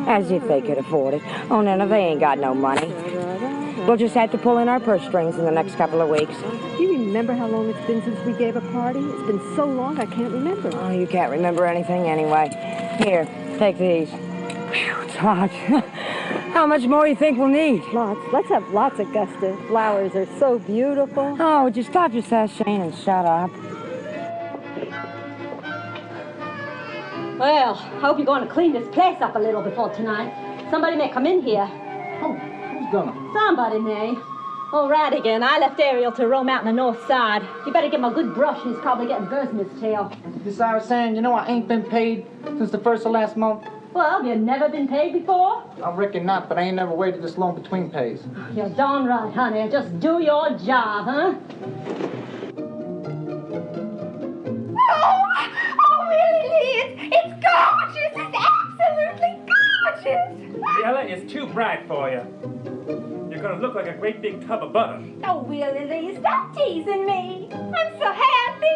As if they could afford it. Oh, no, they ain't got no money. We'll just have to pull in our purse strings in the next couple of weeks. Do you remember how long it's been since we gave a party? It's been so long I can't remember. Oh, you can't remember anything anyway. Here, take these. Whew, it's hot. How much more you think we'll need? Lots. Let's have lots, Augusta. Flowers are so beautiful. Oh, just stop your sass, Shane, and shut up. Well, hope you're going to clean this place up a little before tonight. Somebody may come in here. Oh, who's gonna? Somebody may. All right again. I left Ariel to roam out on the north side. You better give him a good brush. He's probably getting burrs in his tail. This I was saying, you know I ain't been paid since the first of last month. Well, you've never been paid before? I reckon not, but I ain't never waited this long between pays. You're darn right, honey. Just do your job, huh? Oh, really, Liz? It's gorgeous. It's absolutely gorgeous. Ella is too bright for you. You're gonna look like a great big tub of butter. Oh, really, Liz? Stop teasing me. I'm so happy.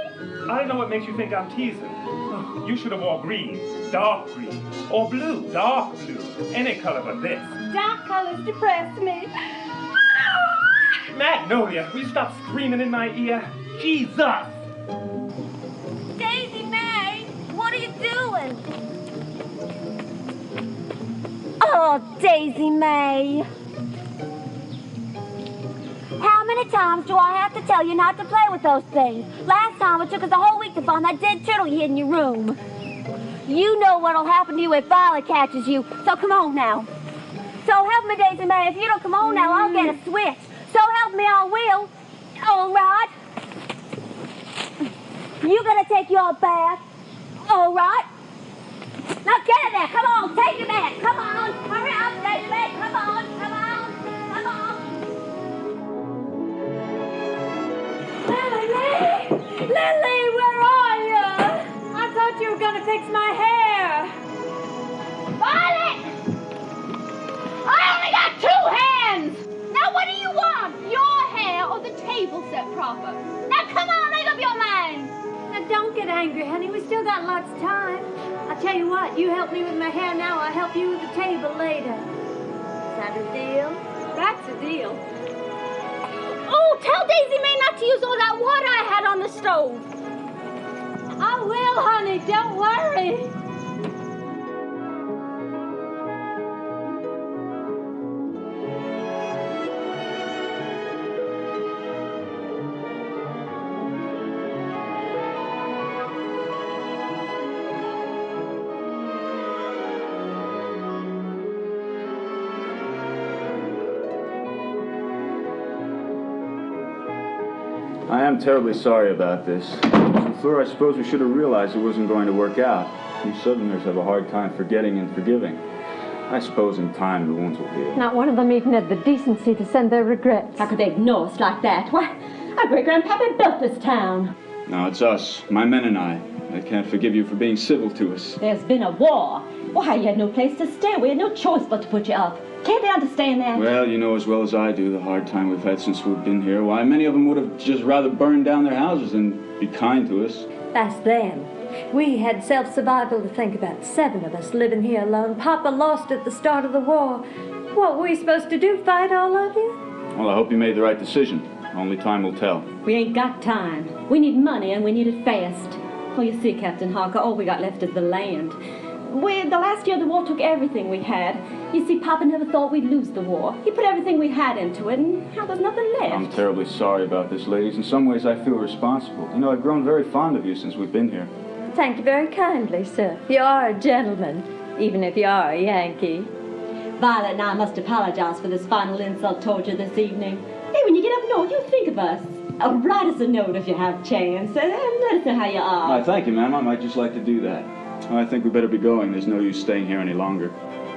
I don't know what makes you think I'm teasing. Oh, you should have wore green, dark green, or blue, dark blue. Any color but this. Dark colors depress me. Magnolia, will you stop screaming in my ear? Jesus! Daisy May, what are you doing? Oh, Daisy May. How many times do I have to tell you not to play with those things? Last time it took us a whole week to find that dead turtle you hid in your room. You know what'll happen to you if Violet catches you, so come on now. So help me, Daisy May. If you don't come on now, I'll get a switch. So help me, I will. All right. You gonna take your bath? All right. Now get in there. Come on, take your bath. Come on. Hurry up, Daisy May. Come on, come on, come on. Lily, where are you? I thought you were gonna fix my hair. Violet! I only got 2 hands! Now what do you want? Your hair or the table set proper? Now come on, make up your mind! Now don't get angry, honey. We still got lots of time. I'll tell you what, you help me with my hair now, I'll help you with the table later. Is that a deal? That's a deal. Oh, tell Daisy May not to use all that water I had on the stove. I will, honey. Don't worry. I am terribly sorry about this. Fleur, I suppose we should have realized it wasn't going to work out. You Southerners have a hard time forgetting and forgiving. I suppose in time the wounds will heal. Not one of them even had the decency to send their regrets. How could they ignore us like that? Why, our great-grandpapa built this town. No, it's us, my men and I. I can't forgive you for being civil to us. There's been a war. Why, you had no place to stay. We had no choice but to put you up. Can't they understand that? Well, you know as well as I do the hard time we've had since we've been here. Why, many of them would have just rather burned down their houses than be kind to us. That's them. We had self-survival to think about. 7 of us living here alone. Papa lost at the start of the war. What were we supposed to do, fight all of you? Well, I hope you made the right decision. Only time will tell. We ain't got time. We need money, and we need it fast. Well, you see, Captain Harker, all we got left is the land. The last year the war took everything we had. You see, Papa never thought we'd lose the war. He put everything we had into it, and now there's nothing left. I'm terribly sorry about this, ladies. In some ways, I feel responsible. You know, I've grown very fond of you since we've been here. Thank you very kindly, sir. You are a gentleman, even if you are a Yankee. Violet and I must apologize for this final insult toward you this evening. Hey, when you get up north, you think of us. Write us a note if you have a chance, and let us know how you are. Why, thank you, ma'am. I might just like to do that. I think we better be going. There's no use staying here any longer.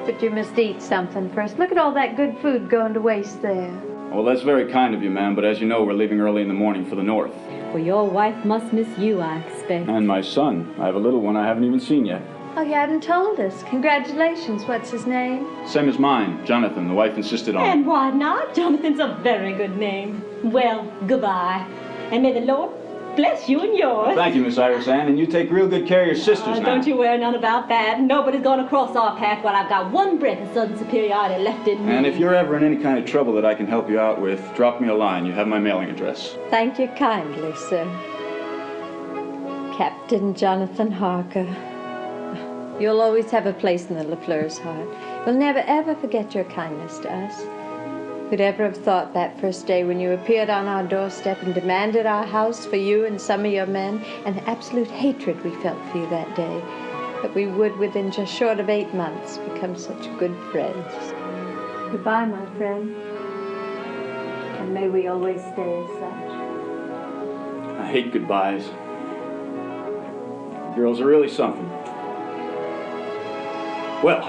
But you must eat something first. Look at all that good food going to waste there. Well, that's very kind of you, ma'am, but as you know, we're leaving early in the morning for the north. Well, your wife must miss you, I expect. And my son. I have a little one I haven't even seen yet. Oh, you hadn't told us. Congratulations. What's his name? Same as mine, Jonathan. The wife insisted on it. And why not? Jonathan's a very good name. Well, goodbye. And may the Lord bless you and yours. Thank you, Miss Iris Ann, and you take real good care of your sisters now. Don't you worry none about that. Nobody's going to cross our path while I've got one breath of Southern superiority left in me. And if you're ever in any kind of trouble that I can help you out with, drop me a line. You have my mailing address. Thank you kindly, sir. Captain Jonathan Harker. You'll always have a place in the LaFleur's heart. We'll never, ever forget your kindness to us. Who'd ever have thought that first day when you appeared on our doorstep and demanded our house for you and some of your men, and the absolute hatred we felt for you that day, that we would, within just short of 8 months, become such good friends. Goodbye, my friend. And may we always stay as such. I hate goodbyes. Girls are really something. Well,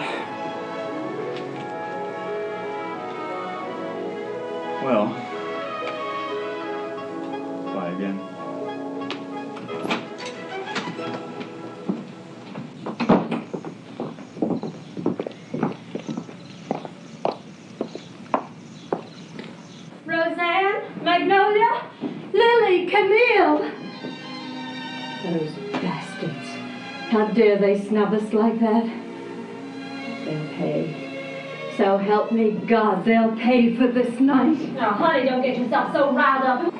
bye again. Roseanne, Magnolia, Lily, Camille. Those bastards. How dare they snub us like that? They'll pay. So help me God, they'll pay for this night. Now, honey, don't get yourself so riled up.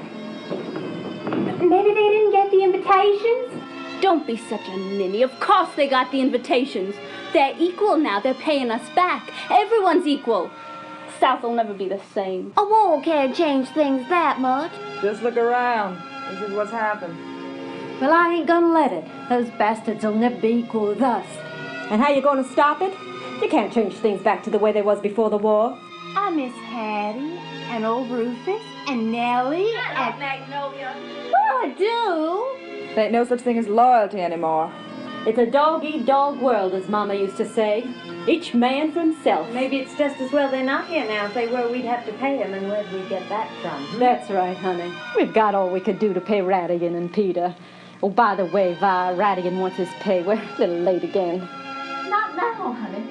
Maybe they didn't get the invitations? Don't be such a ninny. Of course they got the invitations. They're equal now. They're paying us back. Everyone's equal. South will never be the same. A war can't change things that much. Just look around. This is what's happened. Well, I ain't gonna let it. Those bastards will never be equal with us. And how you going to stop it? You can't change things back to the way they was before the war. I miss Hattie and old Rufus and Nellie and Magnolia. Well, I do. There ain't no such thing as loyalty anymore. It's a dog-eat-dog world, as Mama used to say. Each man for himself. Maybe it's just as well they're not here now. If they were, we'd have to pay them, and where'd we get that from? That's right, honey. We've got all we could do to pay Radigan and Peter. Oh, by the way, Vi, Radigan wants his pay. We're a little late again. Not now, honey.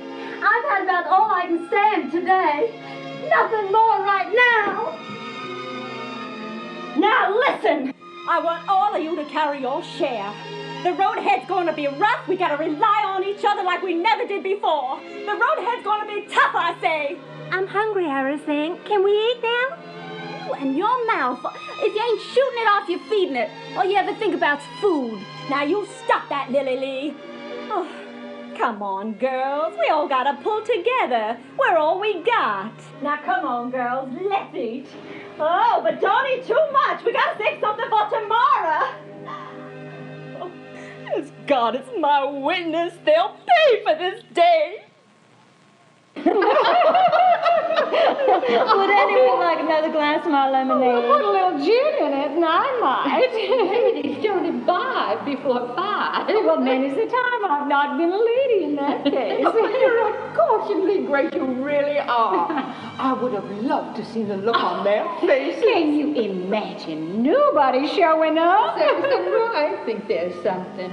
I've had about all I can stand today. Nothing more right now. Now listen! I want all of you to carry your share. The road ahead's going to be rough. We got to rely on each other like we never did before. The road ahead's going to be tough, I say. I'm hungry, Iris. Can we eat now? You and your mouth. If you ain't shooting it off, you're feeding it. All you ever think about's food. Now you stop that, Lily Lee. Oh, come on, girls. We all got to pull together. We're all we got. Now come on, girls. Let's eat. Oh, but don't eat too much. We got to save something for tomorrow. Oh, as God is my witness, they'll pay for this day. Would anyone like another glass of my lemonade? Put a little gin in it, and I might. Maybe they started by before 5. Well, many's the time I've not been a lady in that case. You're unconscionably great, you really are. I would have loved to see the look on their faces. Can you imagine nobody showing up? I think there's something.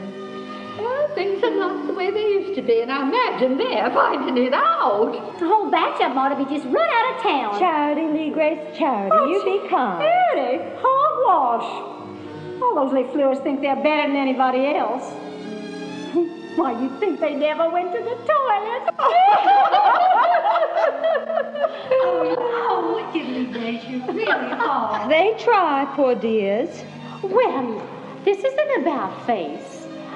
Well, things are not the way they used to be, and I imagine they're finding it out. The whole batch of them ought to be just run out of town. Charity, Lee Grace, charity. You be calm. Eddie, hogwash. All those LaFleurs think they're better than anybody else. Why, you'd think they never went to the toilet. Oh, wickedly, Grace, you really are. They try, poor dears. Well, this isn't about face.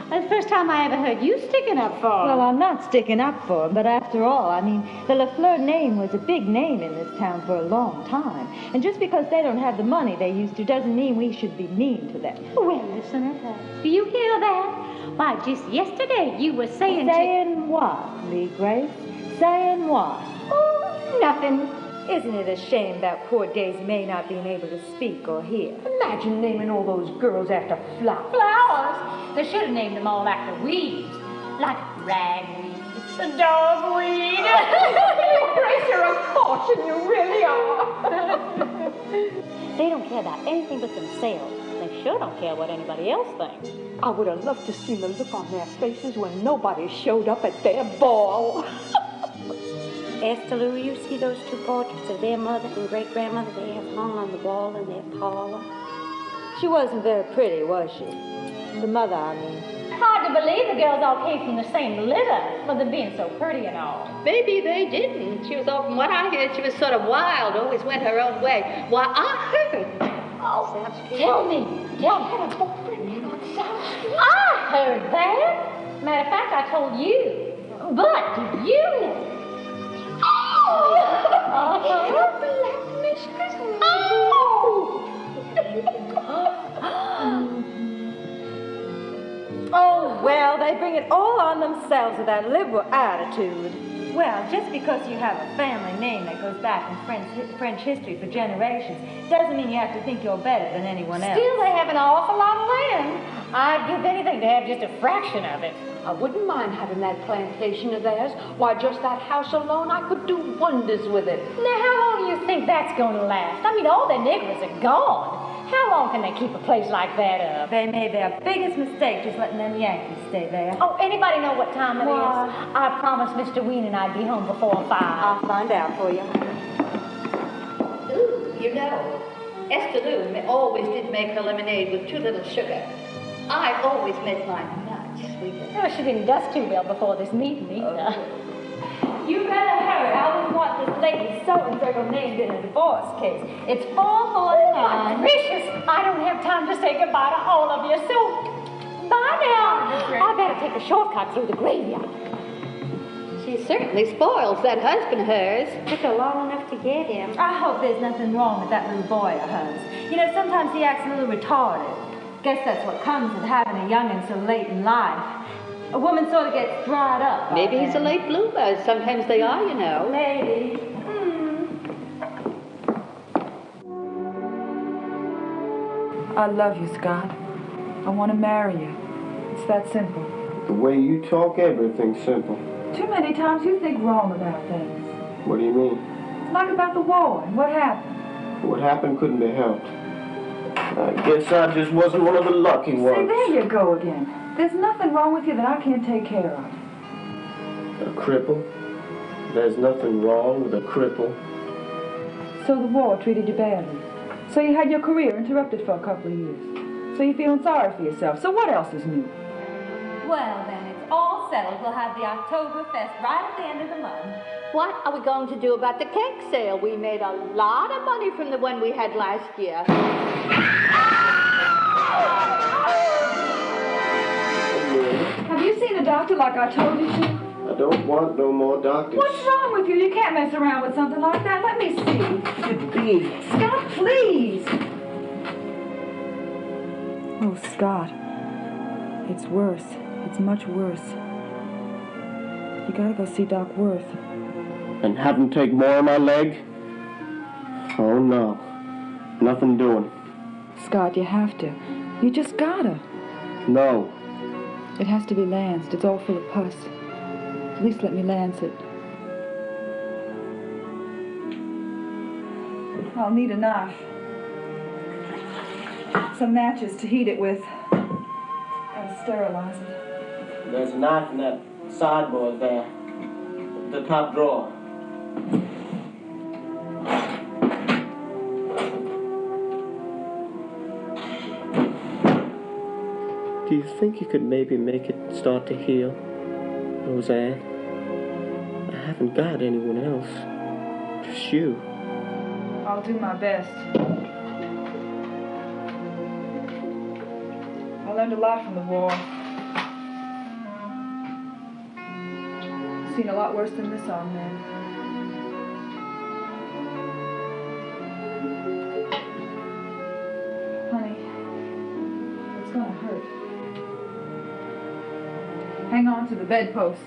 That's the first time I ever heard you sticking up for 'em. Well, I'm not sticking up for them, but after all, I mean, the LaFleur name was a big name in this town for a long time. And just because they don't have the money they used to doesn't mean we should be mean to them. Well, listen at her. Do you hear that? Why, just yesterday you were saying Saying what, Lee Grace? Saying what? Oh, nothing. Isn't it a shame about poor Daisy May not being able to speak or hear? Imagine naming all those girls after flowers. Flowers? They should have named them all after weeds. Like ragweed, dogweed. Grace, you're a caution, you really are. They don't care about anything but themselves. They sure don't care what anybody else thinks. I would have loved to see the look on their faces when nobody showed up at their ball. Esther Lou, you see those two portraits of their mother and great-grandmother they have hung on the wall in their parlor? She wasn't very pretty, was she? The mother, I mean. Hard to believe the girls all came from the same litter, with them being so pretty and all. Maybe they didn't. She was, from what I heard, she was sort of wild, always went her own way. Why, I heard. Oh, tell me. Tell me. Had a boyfriend in on South Street. I heard that. Matter of fact, I told you. But did you know? Oh! Your black mistress. Oh, well, they bring it all on themselves with that liberal attitude. Well, just because you have a family name that goes back in French history for generations doesn't mean you have to think you're better than anyone else. Still, they have an awful lot of land. I'd give anything to have just a fraction of it. I wouldn't mind having that plantation of theirs. Why, just that house alone, I could do wonders with it. Now, how long do you think that's going to last? I mean, all the niggers are gone. How long can they keep a place like that up? They made their biggest mistake just letting them Yankees stay there. Oh, anybody know what time it is? I promised Mr. Ween and I'd be home before 5. I'll find out for you. Ooh, you know, Esther Lou always did make her lemonade with too little sugar. I always made mine much sweeter. Oh, she didn't dust too well before this meeting either. You better hurry. I wouldn't want this lady so-and-so named in a divorce case. It's $4.49. Gracious, I don't have time to say goodbye to all of you, so bye now. I better take a shortcut through the graveyard. She certainly spoils that husband of hers. Took her long enough to get him. I hope there's nothing wrong with that little boy of hers. You know, sometimes he acts a little retarded. Guess that's what comes with having a young'un so late in life. A woman sort of gets dried up. Maybe he's a late bloomer. Sometimes they are, you know. Maybe. I love you, Scott. I want to marry you. It's that simple. The way you talk, everything's simple. Too many times you think wrong about things. What do you mean? Like about the war and what happened. What happened couldn't be helped. I guess I just wasn't one of the lucky ones. See, there you go again. There's nothing wrong with you that I can't take care of. A cripple? There's nothing wrong with a cripple. So the war treated you badly. So you had your career interrupted for a couple of years. So you're feeling sorry for yourself. So what else is new? Well, then, it's all settled. We'll have the Oktoberfest right at the end of the month. What are we going to do about the cake sale? We made a lot of money from the one we had last year. Have you seen a doctor like I told you to? I don't want no more doctors. What's wrong with you? You can't mess around with something like that. Let me see. Please. Scott, please. Oh, Scott. It's worse. It's much worse. You gotta go see Doc Worth. And have him take more of my leg? Oh, no. Nothing doing. Scott, you have to. You just gotta. No. It has to be lanced. It's all full of pus. At least let me lance it. I'll need a knife. Some matches to heat it with. And sterilize it. There's a knife in that sideboard there. The top drawer. Do you think you could maybe make it start to heal, Roseanne? I haven't got anyone else. Just you. I'll do my best. I learned a lot from the war. I've seen a lot worse than this on men. Honey, it's gonna hurt. Hang on to the bedpost.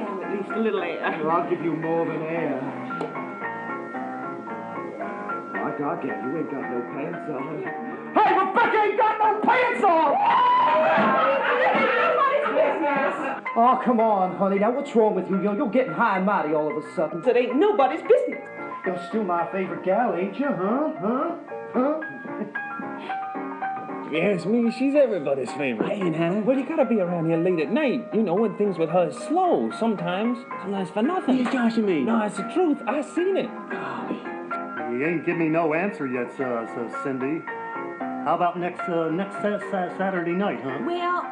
him at least a little air. Well, I'll give you more than air. My God, you ain't got no pants on. Hey, Rebecca ain't got no pants on! Oh, come on, honey. Now, what's wrong with you? You're getting high and mighty all of a sudden. It ain't nobody's business. You're still my favorite gal, ain't you? Huh? If you ask me, she's everybody's favorite. I ain't, huh? Well, you gotta be around here late at night. You know, when things with her is slow sometimes. Sometimes for nothing. You joshing me? No, it's the truth. I seen it. You ain't give me no answer yet, Cindy. How about next Saturday night, huh? Well,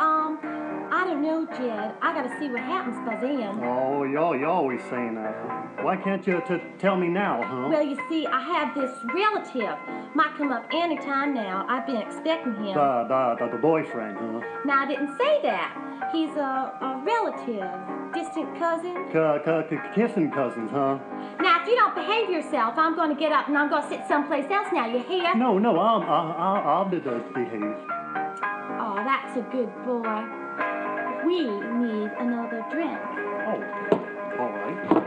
I don't know, Jed. I gotta see what happens by then. Oh, you're always saying that. Why can't you tell me now, huh? Well, you see, I have this relative. Might come up any time now. I've been expecting him. The boyfriend, huh? Now, I didn't say that. He's a relative. Distant cousin. Kissing cousins, huh? Now, if you don't behave yourself, I'm going to get up and I'm going to sit someplace else now. You hear? No, I'll behave. Oh, that's a good boy. We need another drink. Oh, all right.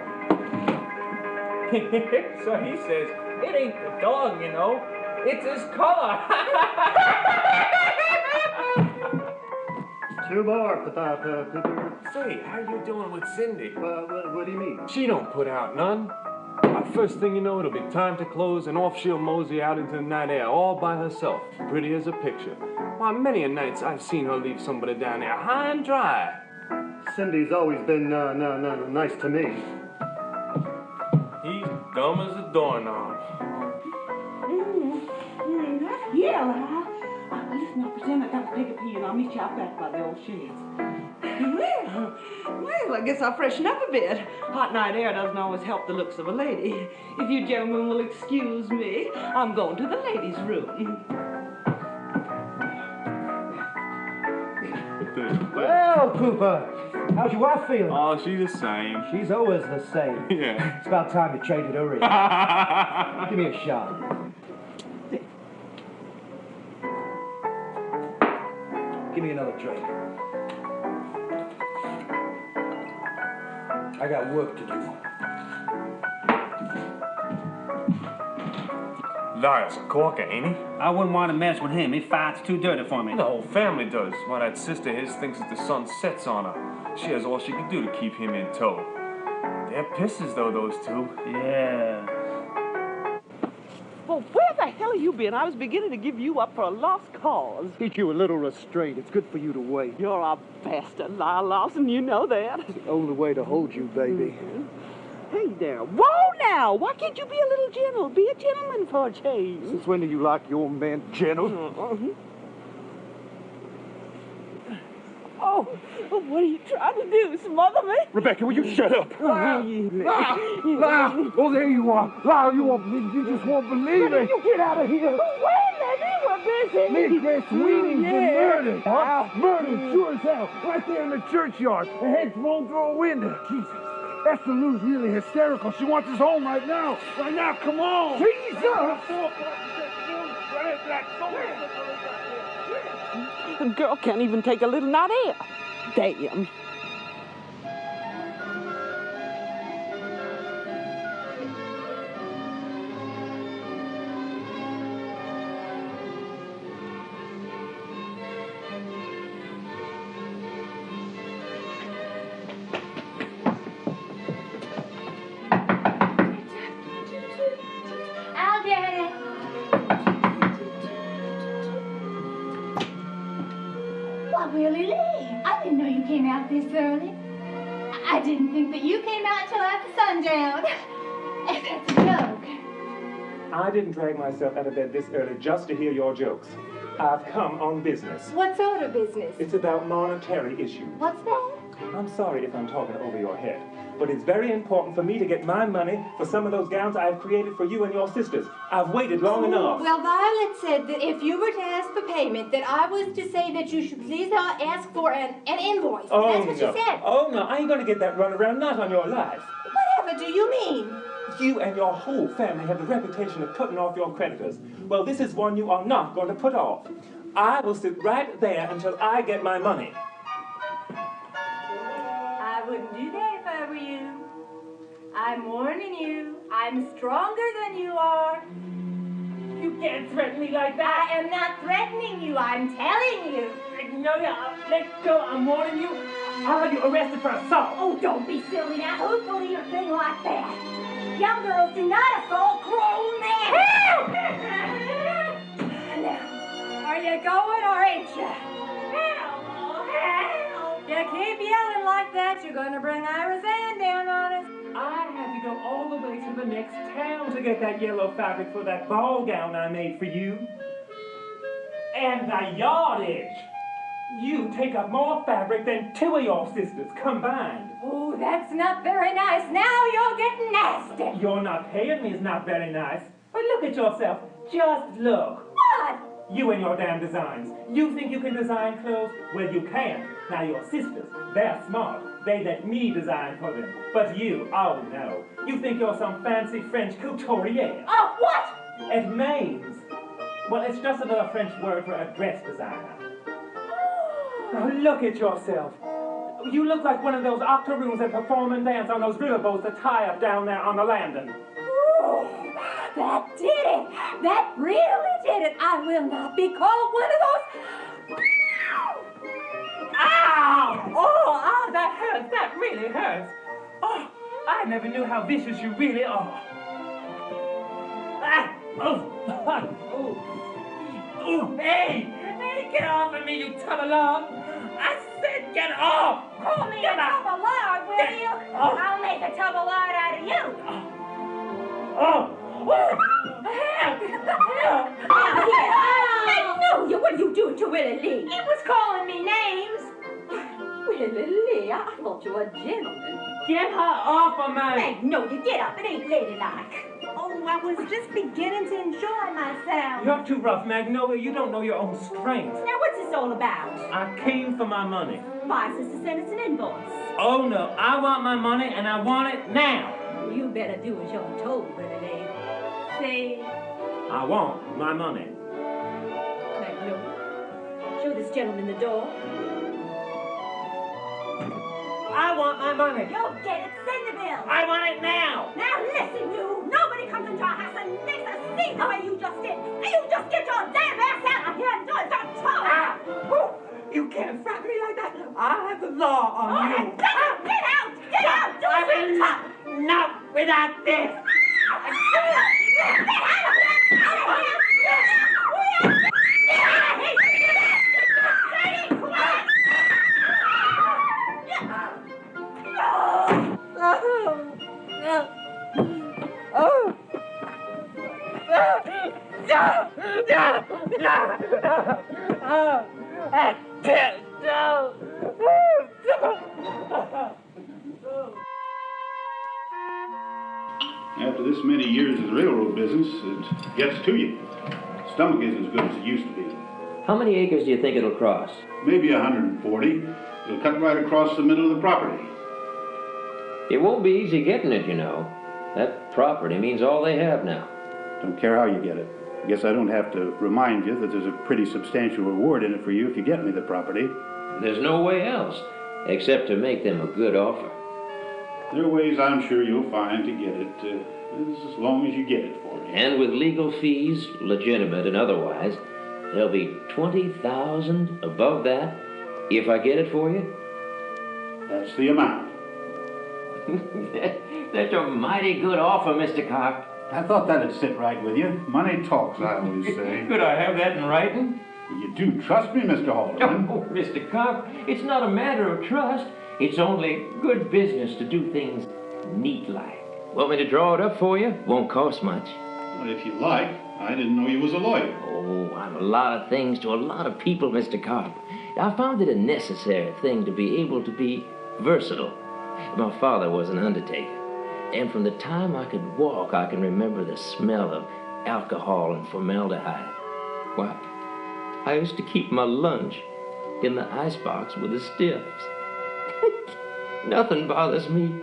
So he says, it ain't the dog, you know. It's his color. Two more. Say, how you doing with Cindy? What do you mean? She don't put out none. First thing you know, it'll be time to close, and off she'll mosey out into the night air all by herself, pretty as a picture. Why, many a nights I've seen her leave somebody down there high and dry. Cindy's always been nice to me. He's dumb as a doorknob. Yeah, listen, I'll pretend I got to take a pee and I'll meet you out back by the old sheds. Well, I guess I'll freshen up a bit. Hot night air doesn't always help the looks of a lady. If you gentlemen will excuse me, I'm going to the ladies' room. Well, Cooper, how's your wife feeling? Oh, she's the same. She's always the same. Yeah. It's about time you traded her in. Give me a shot. Give me another drink. I got work to do. Lyle's a corker, ain't he? I wouldn't want to mess with him. He fights too dirty for me. The whole family does. Why, that sister of his thinks that the sun sets on her. She has all she can do to keep him in tow. They're pisses, though, those two. Yeah. Well, where the hell have you been? I was beginning to give you up for a lost cause. Teach you a little restraint. It's good for you to wait. You're a bastard, Lyle Lawson. You know that. It's the only way to hold you, baby. Mm-hmm. Hey there. Whoa now! Why can't you be a little gentle? Be a gentleman for a change. Since when do you like your men gentle? Oh, what are you trying to do? Smother me? Rebecca, will you shut up? Lyle! Oh, there you are. Lyle, you just won't believe it. You get out of here. Wait a minute, we're busy. Miss Sweeney's been murdered. Huh? Murdered, sure as hell. Right there in the churchyard. Her head thrown through a window. Jesus. Esther Lou's really hysterical. She wants us home right now. Right now, come on. Jesus! The girl can't even take a little night air. Damn. I'll get it. Why, Willie Lee, I didn't know you came out this early. I didn't think that you came out till after sundown. That's a joke. I didn't drag myself out of bed this early just to hear your jokes. I've come on business. What sort of business? It's about monetary issues. What's that? I'm sorry if I'm talking over your head, but it's very important for me to get my money for some of those gowns I've created for you and your sisters. I've waited long enough. Well, Violet said that if you were to ask for payment, that I was to say that you should please ask for an invoice. Oh, That's what no. she said. Oh, no, I ain't going to get that runaround, not on your life. Whatever do you mean? You and your whole family have the reputation of putting off your creditors. Well, this is one you are not going to put off. I will sit right there until I get my money. I wouldn't do that if I I'm warning you. I'm stronger than you are. You can't threaten me like that. I am not threatening you. I'm telling you. No, let go. I'm warning you. I'll have you arrested for assault. Oh, don't be silly now. Who'd believe a thing like that? Young girls do not assault grown men. Now, are you going or ain't you? Help! You keep yelling like that, you're going to bring Ira's Ann down on us. I had to go all the way to the next town to get that yellow fabric for that ball gown I made for you. And the yardage. You take up more fabric than 2 of your sisters combined. Oh, that's not very nice. Now you're getting nasty. You're not paying me is not very nice. But look at yourself. Just look. What? You and your damn designs. You think you can design clothes? Well, you can't. Now your sisters, they're smart. They let me design for them. But you, oh no. You think you're some fancy French couturier. Oh, what? It means, well, it's just another French word for a dress designer. Now look at yourself. You look like one of those octoroons that perform and dance on those riverboats that tie up down there on the landing. Ooh, that did it. That really did it. I will not be called one of those. Ow! Oh, that hurts. That really hurts. Oh, I never knew how vicious you really are. Ah! Oh! Oh! Hey! Hey, get off of me, you tub-along! I said get off! Call me a tub-along, will you? I'll make a tub-along out of you. Oh! Oh! Help! Magnolia, what are you doing to Willie Lee? He was calling me names. Willie Lee, I thought you were a gentleman. Get her off of me! Magnolia, get up. It ain't ladylike. Oh, I was just beginning to enjoy myself. You're too rough, Magnolia. You don't know your own strength. Now, what's this all about? I came for my money. My sister sent us an invoice. Oh, no. I want my money, and I want it now. You better do as you're told, Willie Lee. Say... I want my money. Magnolia, show this gentleman the door. I want my money. You'll get it. Send the bill. I want it now. Now listen, you. Nobody comes into our house and makes us see the way you just did. You just get your damn ass out of here and do it. Don't talk. Ah! Oh, you can't frighten me like that. I have the law on you. Get out. Get out. Get out. Do I will not. Not without this. After this many years of the railroad business, it gets to you. Stomach isn't as good as it used to be. How many acres do you think it'll cross? Maybe 140. It'll cut right across the middle of the property. It won't be easy getting it, you know. That property means all they have now. Don't care how you get it. I guess I don't have to remind you that there's a pretty substantial reward in it for you if you get me the property. There's no way else, except to make them a good offer. There are ways I'm sure you'll find to get it, as long as you get it for me. And with legal fees, legitimate and otherwise, there'll be 20,000 above that if I get it for you. That's the amount. That's a mighty good offer, Mr. Cox. I thought that'd sit right with you. Money talks, I always say. Could I have that in writing? You do trust me, Mr. Haldeman. Oh, Mr. Cox, it's not a matter of trust. It's only good business to do things neat-like. Want me to draw it up for you? Won't cost much. Well, if you like. I didn't know you was a lawyer. Oh, I'm a lot of things to a lot of people, Mr. Cox. I found it a necessary thing to be able to be versatile. My father was an undertaker. And from the time I could walk, I can remember the smell of alcohol and formaldehyde. Why, I used to keep my lunch in the icebox with the stiffs. Nothing bothers me.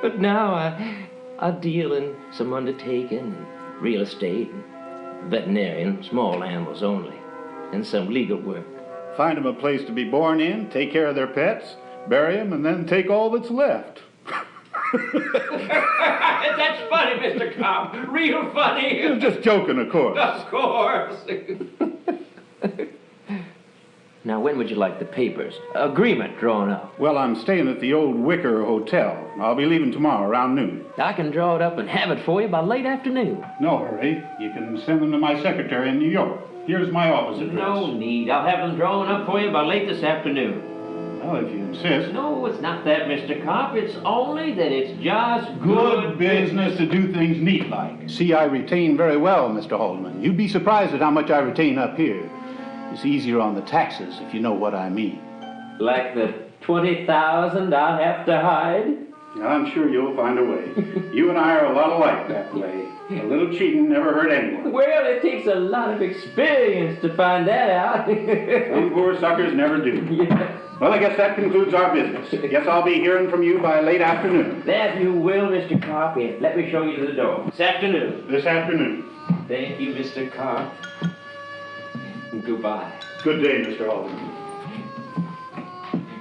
But now I deal in some undertaking and real estate and veterinarian, small animals only, and some legal work. Find them a place to be born in, take care of their pets, bury them, and then take all that's left. That's funny, Mr. Cobb. Real funny. You're just joking, of course. Of course. Now, when would you like the papers? Agreement drawn up. Well, I'm staying at the old Wicker Hotel. I'll be leaving tomorrow around noon. I can draw it up and have it for you by late afternoon. No hurry. You can send them to my secretary in New York. Here's my office address. No need. I'll have them drawn up for you by late this afternoon. Well, if you insist. No, it's not that, Mr. Cobb. It's only that it's just Good business to do things neat-like. See, I retain very well, Mr. Haldeman. You'd be surprised at how much I retain up here. It's easier on the taxes, if you know what I mean. Like the 20,000 I'll have to hide? I'm sure you'll find a way. You and I are a lot alike that way. A little cheating never hurt anyone. Well, it takes a lot of experience to find that out. Some poor suckers never do. Yes. Well, I guess that concludes our business. Guess I'll be hearing from you by late afternoon. That you will, Mr. Carp. Here, let me show you to the door. This afternoon. This afternoon. Thank you, Mr. Carp. Goodbye. Good day, Mr. Haldeman.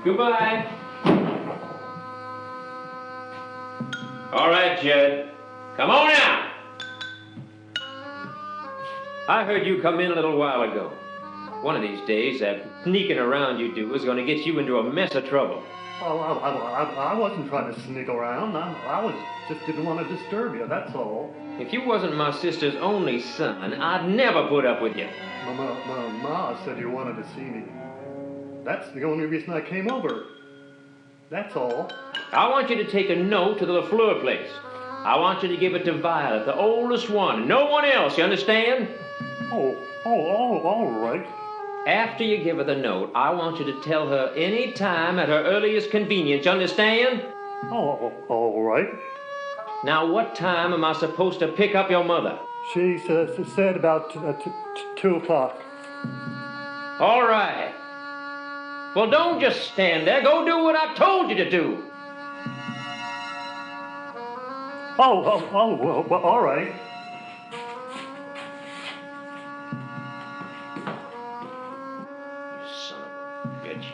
Goodbye. All right, Judd. Come on out. I heard you come in a little while ago. One of these days, that sneaking around you do is going to get you into a mess of trouble. Oh, I wasn't trying to sneak around. I just didn't want to disturb you, that's all. If you wasn't my sister's only son, I'd never put up with you. Ma said you wanted to see me. That's the only reason I came over. That's all. I want you to take a note to the LaFleur place. I want you to give it to Violet, the oldest one. No one else, you understand? All right. After you give her the note, I want you to tell her any time at her earliest convenience, you understand? All right. Now, what time am I supposed to pick up your mother? She said about 2 o'clock. All right. Well, don't just stand there. Go do what I told you to do. Well, all right. You son of a bitch.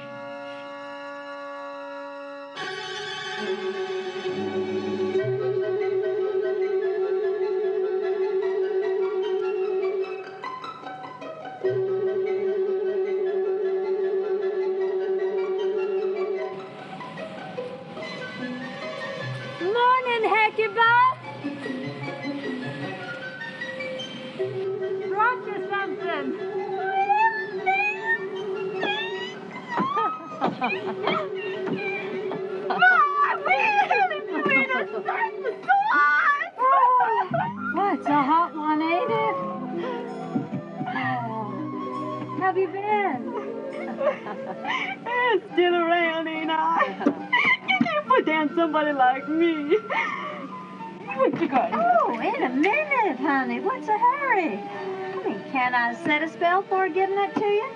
Morning, Hecuba. Brought you something. Well, it's a hot one, ain't it? How have you been? Still around, ain't I? You can't put down somebody like me. What you got? Oh, in a minute, honey. What's the hurry? I mean, can't I set a spell for giving it to you?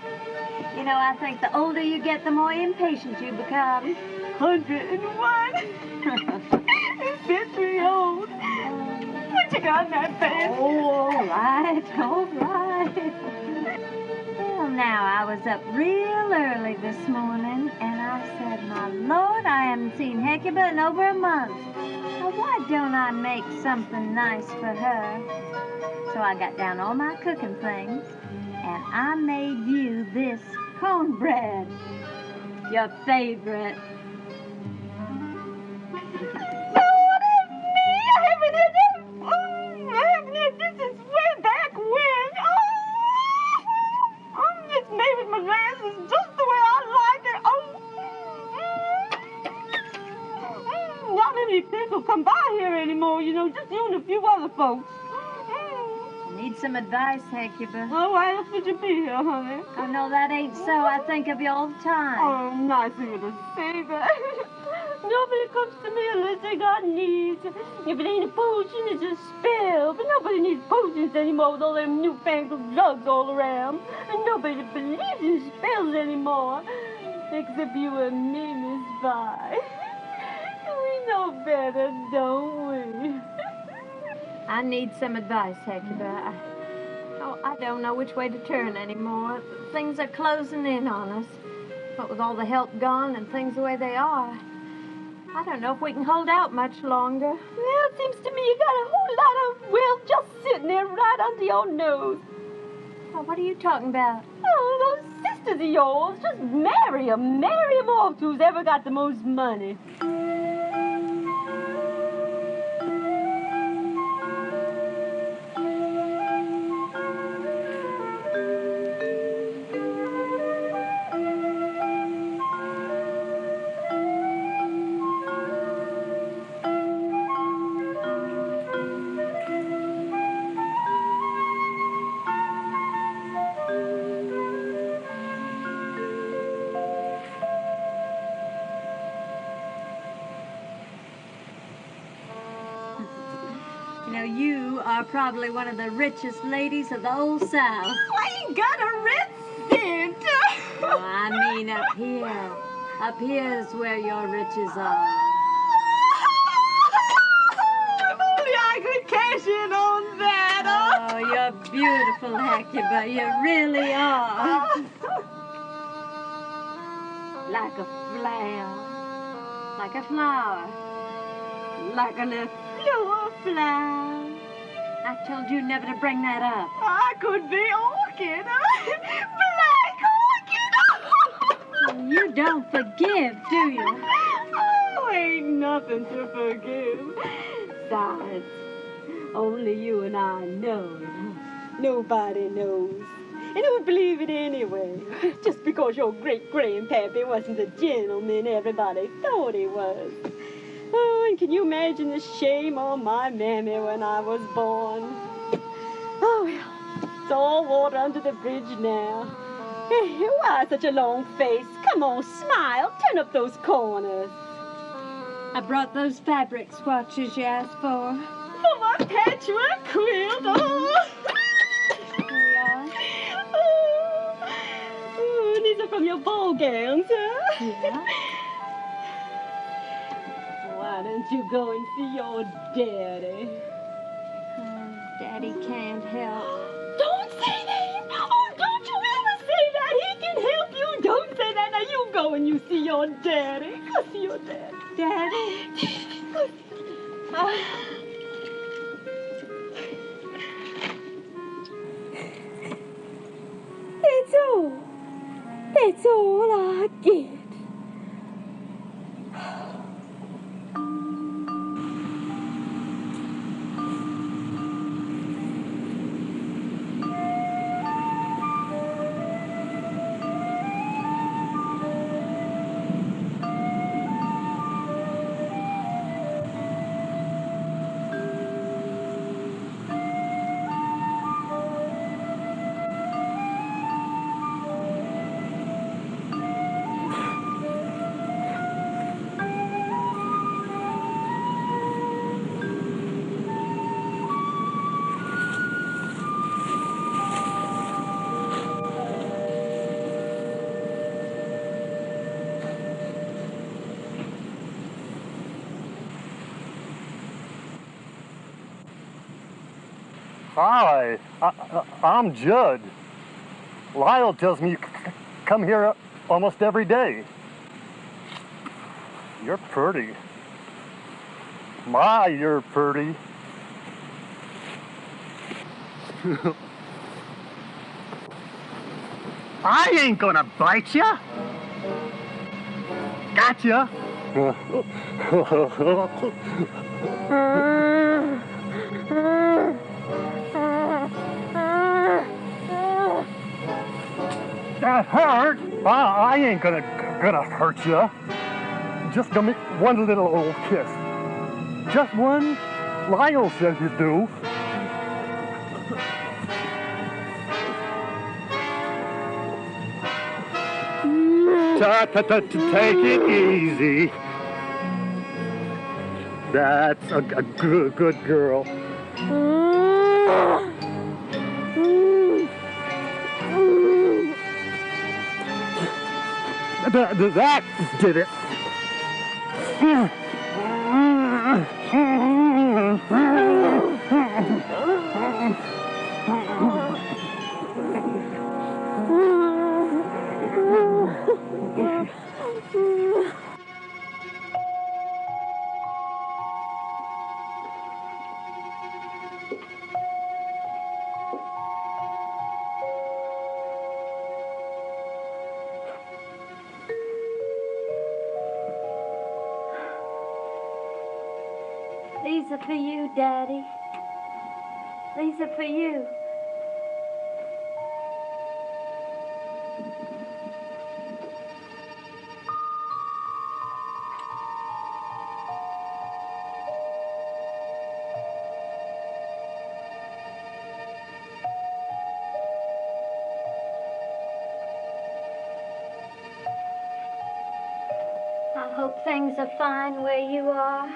You know, I think the older you get, the more impatient you become. 101. It's 50 old. What you got in that bed? Oh, all right, all right. Well, now, I was up real early this morning, and I said, my Lord, I haven't seen Hecuba in over a month. Well, why don't I make something nice for her? So I got down all my cooking things, and I made you this cornbread, your favorite. This is way back when. I'm just made with molasses just the way I like it. Not many people come by here anymore, you know, just you and a few other folks. Need some advice, Hecuba. Oh, why else would you be here, honey? Oh, no, that ain't so. I think of you all the time. Oh, nice of you to say that. Nobody comes to me unless they got needs. If it ain't a potion, it's a spell. But nobody needs potions anymore with all them newfangled drugs all around. And nobody believes in spells anymore. Except you and me, Miss Vi. We know better, don't we? I need some advice, Hecuba. I don't know which way to turn anymore. Things are closing in on us. What with all the help gone and things the way they are, I don't know if we can hold out much longer. Well, it seems to me you got a whole lot of wealth just sitting there right under your nose. Well, what are you talking about? Oh, those sisters of yours. Just marry 'em. Marry 'em off who's ever got the most money. You know, you are probably one of the richest ladies of the whole South. I ain't got a red cent. Oh, I mean up here. Up here is where your riches are. If only I could cash in on that. Oh, you're beautiful, Hecuba. You really are. Like a flower. Like a flower. Like a little flower. I told you never to bring that up. I could be orchid. Black orchid. You don't forgive, do you? Oh, ain't nothing to forgive. Besides, only you and I know it. Nobody knows. And who'd believe it anyway? Just because your great-grandpappy wasn't the gentleman everybody thought he was. Oh, and can you imagine the shame on my mammy when I was born? Oh, well, it's all water under the bridge now. Hey, why such a long face? Come on, smile. Turn up those corners. I brought those fabric swatches you asked for. For my patchwork quilt. Oh. Oh, these are from your ball gowns, huh? Yeah. Why don't you go and see your daddy? Daddy can't help. Don't say that! Oh, don't you ever say that! He can help you! Don't say that! Now you go and you see your daddy. Go see your daddy. Daddy? That's all I get. Hi, I'm Judd. Lyle tells me you come here almost every day. You're pretty. My, you're pretty. I ain't gonna bite ya. Gotcha. That hurt? I ain't gonna hurt you. Just give me one little old kiss. Just one. Lyle says you do. Take it easy. That's a good girl. That did it. These are for you, Daddy. These are for you. I hope things are fine where you are.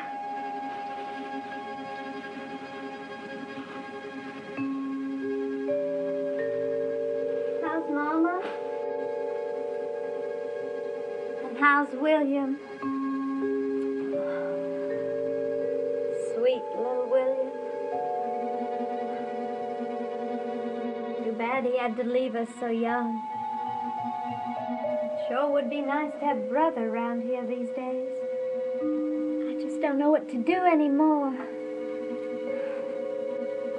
How's Mama? And how's William? Sweet little William. Too bad he had to leave us so young. Sure would be nice to have brother around here these days. I just don't know what to do anymore.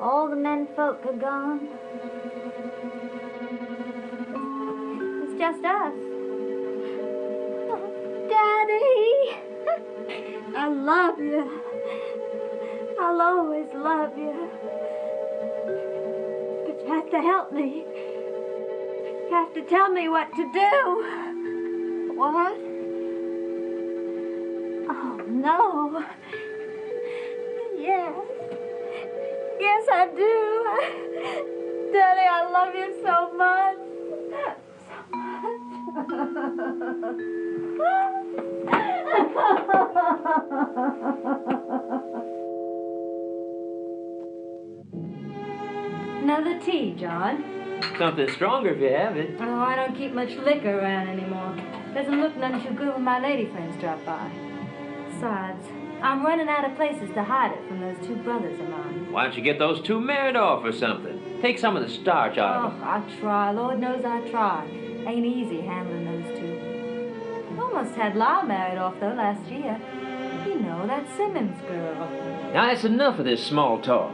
All the men folk are gone. It's just us. Oh, Daddy! I love you. I'll always love you. But you have to help me. You have to tell me what to do. What? Oh, no. Yes. Yes, I do. Daddy, I love you so much. Another tea, John. Something stronger if you have it. Oh, I don't keep much liquor around anymore. Doesn't look none too good when my lady friends drop by. Besides, I'm running out of places to hide it from those two brothers of mine. Why don't you get those two married off or something? Take some of the starch out of them. I try. Lord knows I try. Ain't easy handling those two. Almost had Lyle married off, though, last year. You know, that Simmons girl. Now, that's enough of this small talk.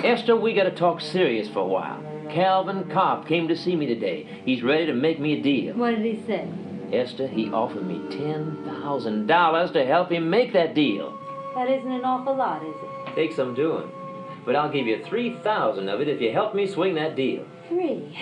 Esther, we gotta talk serious for a while. Calvin Cobb came to see me today. He's ready to make me a deal. What did he say? Esther, he offered me $10,000 to help him make that deal. That isn't an awful lot, is it? Takes some doing. But I'll give you $3,000 of it if you help me swing that deal. 3?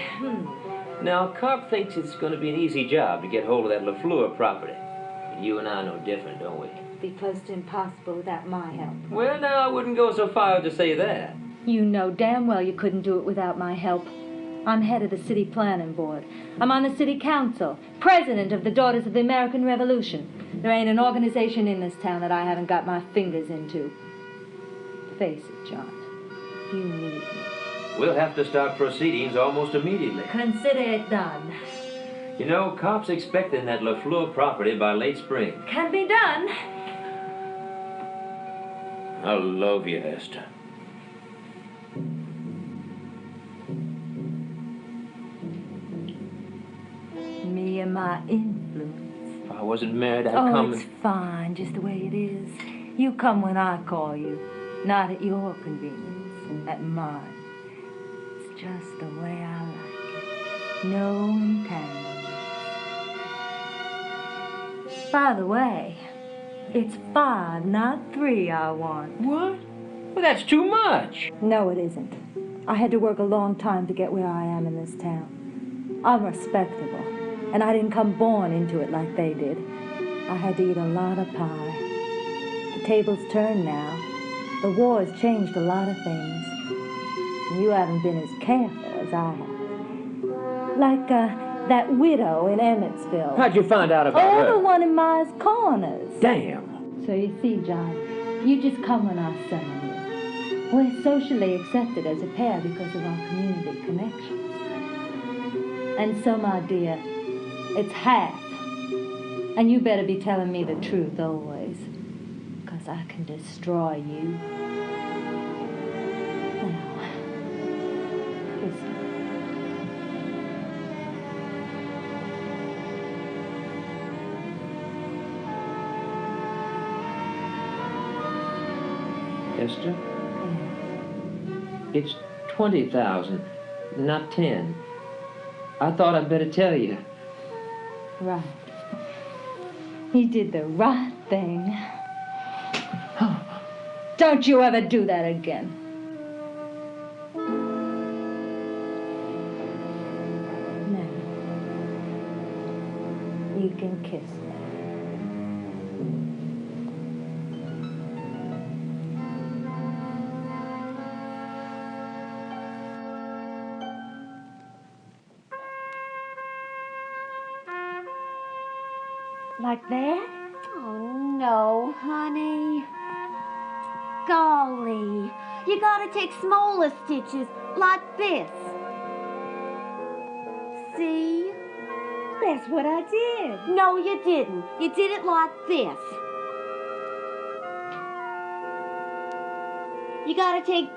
Now, Carp thinks it's going to be an easy job to get hold of that LaFleur property. But you and I know different, don't we? Be close to impossible without my help. Well, now, I wouldn't go so far as to say that. You know damn well you couldn't do it without my help. I'm head of the city planning board. I'm on the city council, president of the Daughters of the American Revolution. There ain't an organization in this town that I haven't got my fingers into. Face it, John, you need me. We'll have to start proceedings almost immediately. Consider it done. You know, Carp's expecting that LaFleur property by late spring. Can be done. I love you, Esther. Me and my influence. If I wasn't married, I'd Oh, come. it's fine, just the way it is. You come when I call you, not at your convenience, at mine. It's just the way I like it. No entanglements. By the way, it's 5, not 3 I want. What? Well, that's too much. No, it isn't. I had to work a long time to get where I am in this town. I'm respectable, and I didn't come born into it like they did. I had to eat a lot of pie. The table's turned now. The war has changed a lot of things. And you haven't been as careful as I have. Like that widow in Emmetsville. How'd you find out about her? Oh, the one in Myers Corners. Damn. So you see, John, you just come when I summon you. We're socially accepted as a pair because of our community connections. And so, my dear, it's half. And you better be telling me the truth always, because I can destroy you. Now, listen. Esther? It's 20,000, not 10. I thought I'd better tell you. Right. You did the right thing. Don't you ever do that again. Now, you can kiss me. Like that? Oh, no, honey. Golly. You gotta take smaller stitches, like this. See? That's what I did. No, you didn't. You did it like this. You gotta take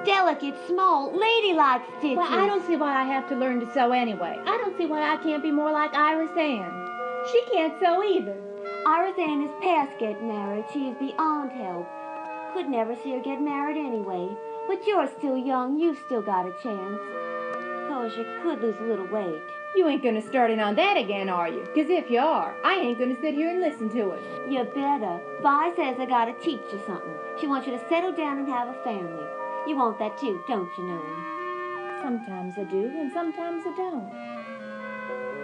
delicate, small, ladylike stitches. Well, I don't see why I have to learn to sew anyway. I don't see why I can't be more like Iris Ann. She can't sew either. Iris Ann is past getting married. She is beyond help. Could never see her get married anyway. But you're still young. You've still got a chance. 'Cause you could lose a little weight. You ain't gonna start in on that again, are you? 'Cause if you are, I ain't gonna sit here and listen to it. You better. Vi says I gotta teach you something. She wants you to settle down and have a family. You want that too, don't you know? Sometimes I do, and sometimes I don't.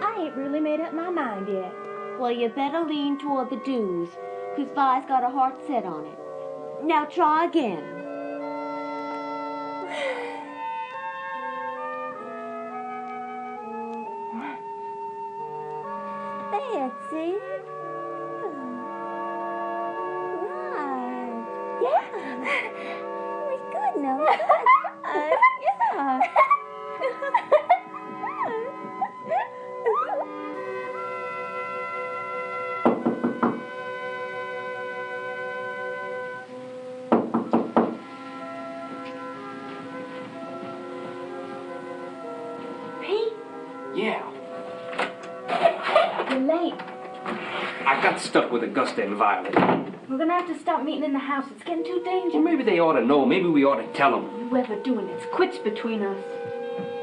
I ain't really made up my mind yet. Well, you better lean toward the do's, 'cause Vi's got her heart set on it. Now try again. That's it. Right. Yeah. We're good now. Yeah. Yeah. You're late. I got stuck with Augusta and Violet. We're gonna have to stop meeting in the house. It's getting too dangerous. Well, maybe they ought to know. Maybe we ought to tell them. Whoever doing it's quits between us.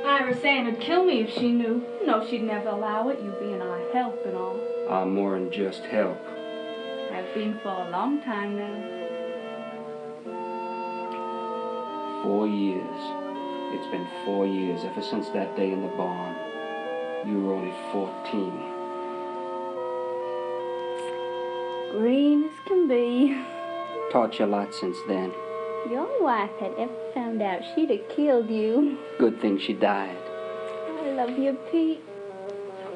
Iris Ann would kill me if she knew. No, she'd never allow it, you being our help and all. I'm more than just help. I've been for a long time now. 4 years. It's been 4 years ever since that day in the barn. You were only 14. Green as can be. Taught you a lot since then. Your wife had ever found out, she'd have killed you. Good thing she died. I love you, Pete.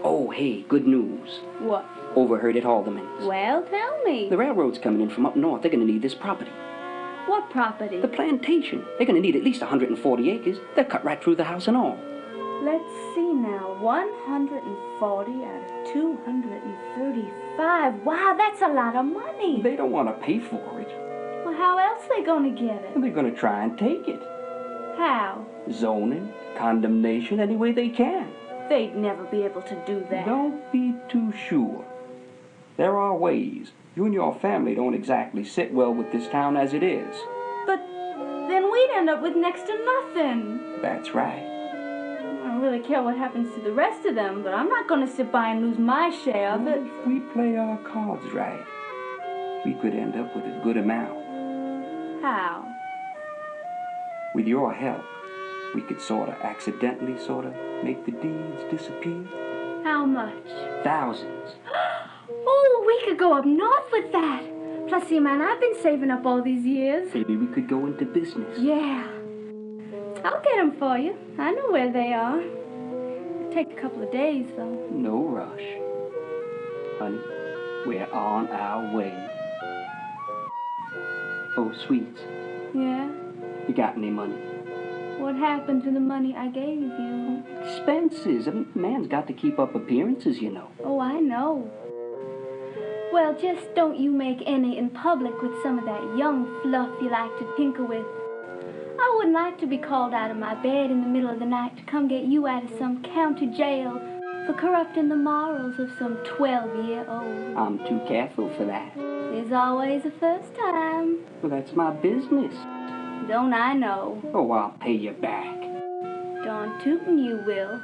Oh, hey, good news. What? Overheard at Haldeman's. Well, tell me. The railroad's coming in from up north. They're going to need this property. What property? The plantation. They're going to need at least 140 acres. They'll cut right through the house and all. Let's see now. 140 out of 235. Wow, that's a lot of money. They don't want to pay for it. Well, how else are they going to get it? They're going to try and take it. How? Zoning, condemnation, any way they can. They'd never be able to do that. Don't be too sure. There are ways. You and your family don't exactly sit well with this town as it is. But then we'd end up with next to nothing. That's right. I don't really care what happens to the rest of them, but I'm not going to sit by and lose my share of it. If we play our cards right, we could end up with a good amount. How? With your help, we could accidentally make the deeds disappear. How much? Thousands. Oh, we could go up north with that. Plus, see, man, I've been saving up all these years. Maybe we could go into business. Yeah. I'll get them for you. I know where they are. It'll take a couple of days, though. No rush. Honey, we're on our way. Oh, sweets. Yeah? You got any money? What happened to the money I gave you? Expenses. A man's got to keep up appearances, you know. Oh, I know. Well, just don't you make any in public with some of that young fluff you like to tinker with. I wouldn't like to be called out of my bed in the middle of the night to come get you out of some county jail for corrupting the morals of some 12-year-old. I'm too careful for that. There's always a first time. Well, that's my business. Don't I know? Oh, I'll pay you back. Darn tootin' you will.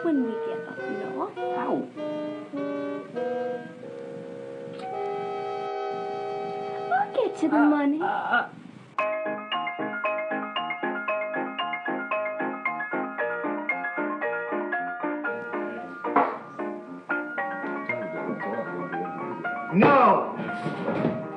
When we get up north. Ow. I'll get you the money. No!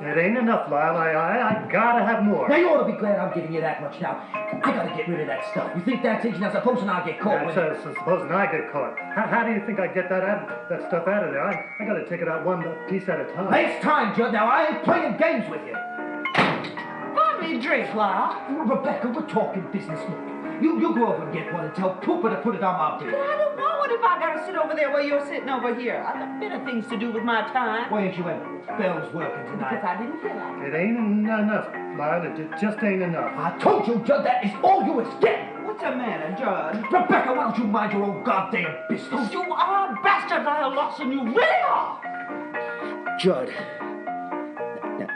It ain't enough, Lyle. I gotta have more. Now, you ought to be glad I'm giving you that much now. I gotta get rid of that stuff. You think that's easy? Now, supposing I get caught with it. Supposing I get caught. How do you think I get that stuff out of there? I gotta take it out one piece at a time. It's time, Judd. Now, I ain't playing games with you. Buy me a drink, Lyle. Rebecca, we're talking business. Look, you go over and get one and tell Cooper to put it on my bill. But I don't want one if I gotta sit over there while you're sitting over here. I've got better things to do with my time. Why ain't you at Bell's working tonight? Because I didn't feel like it. It ain't enough, Lyle. It just ain't enough. I told you, Judd, that is all you was getting. What's the matter, Judd? Rebecca, why don't you mind your own goddamn business? You are a bastard, Lyle Lawson. You really are. Judd.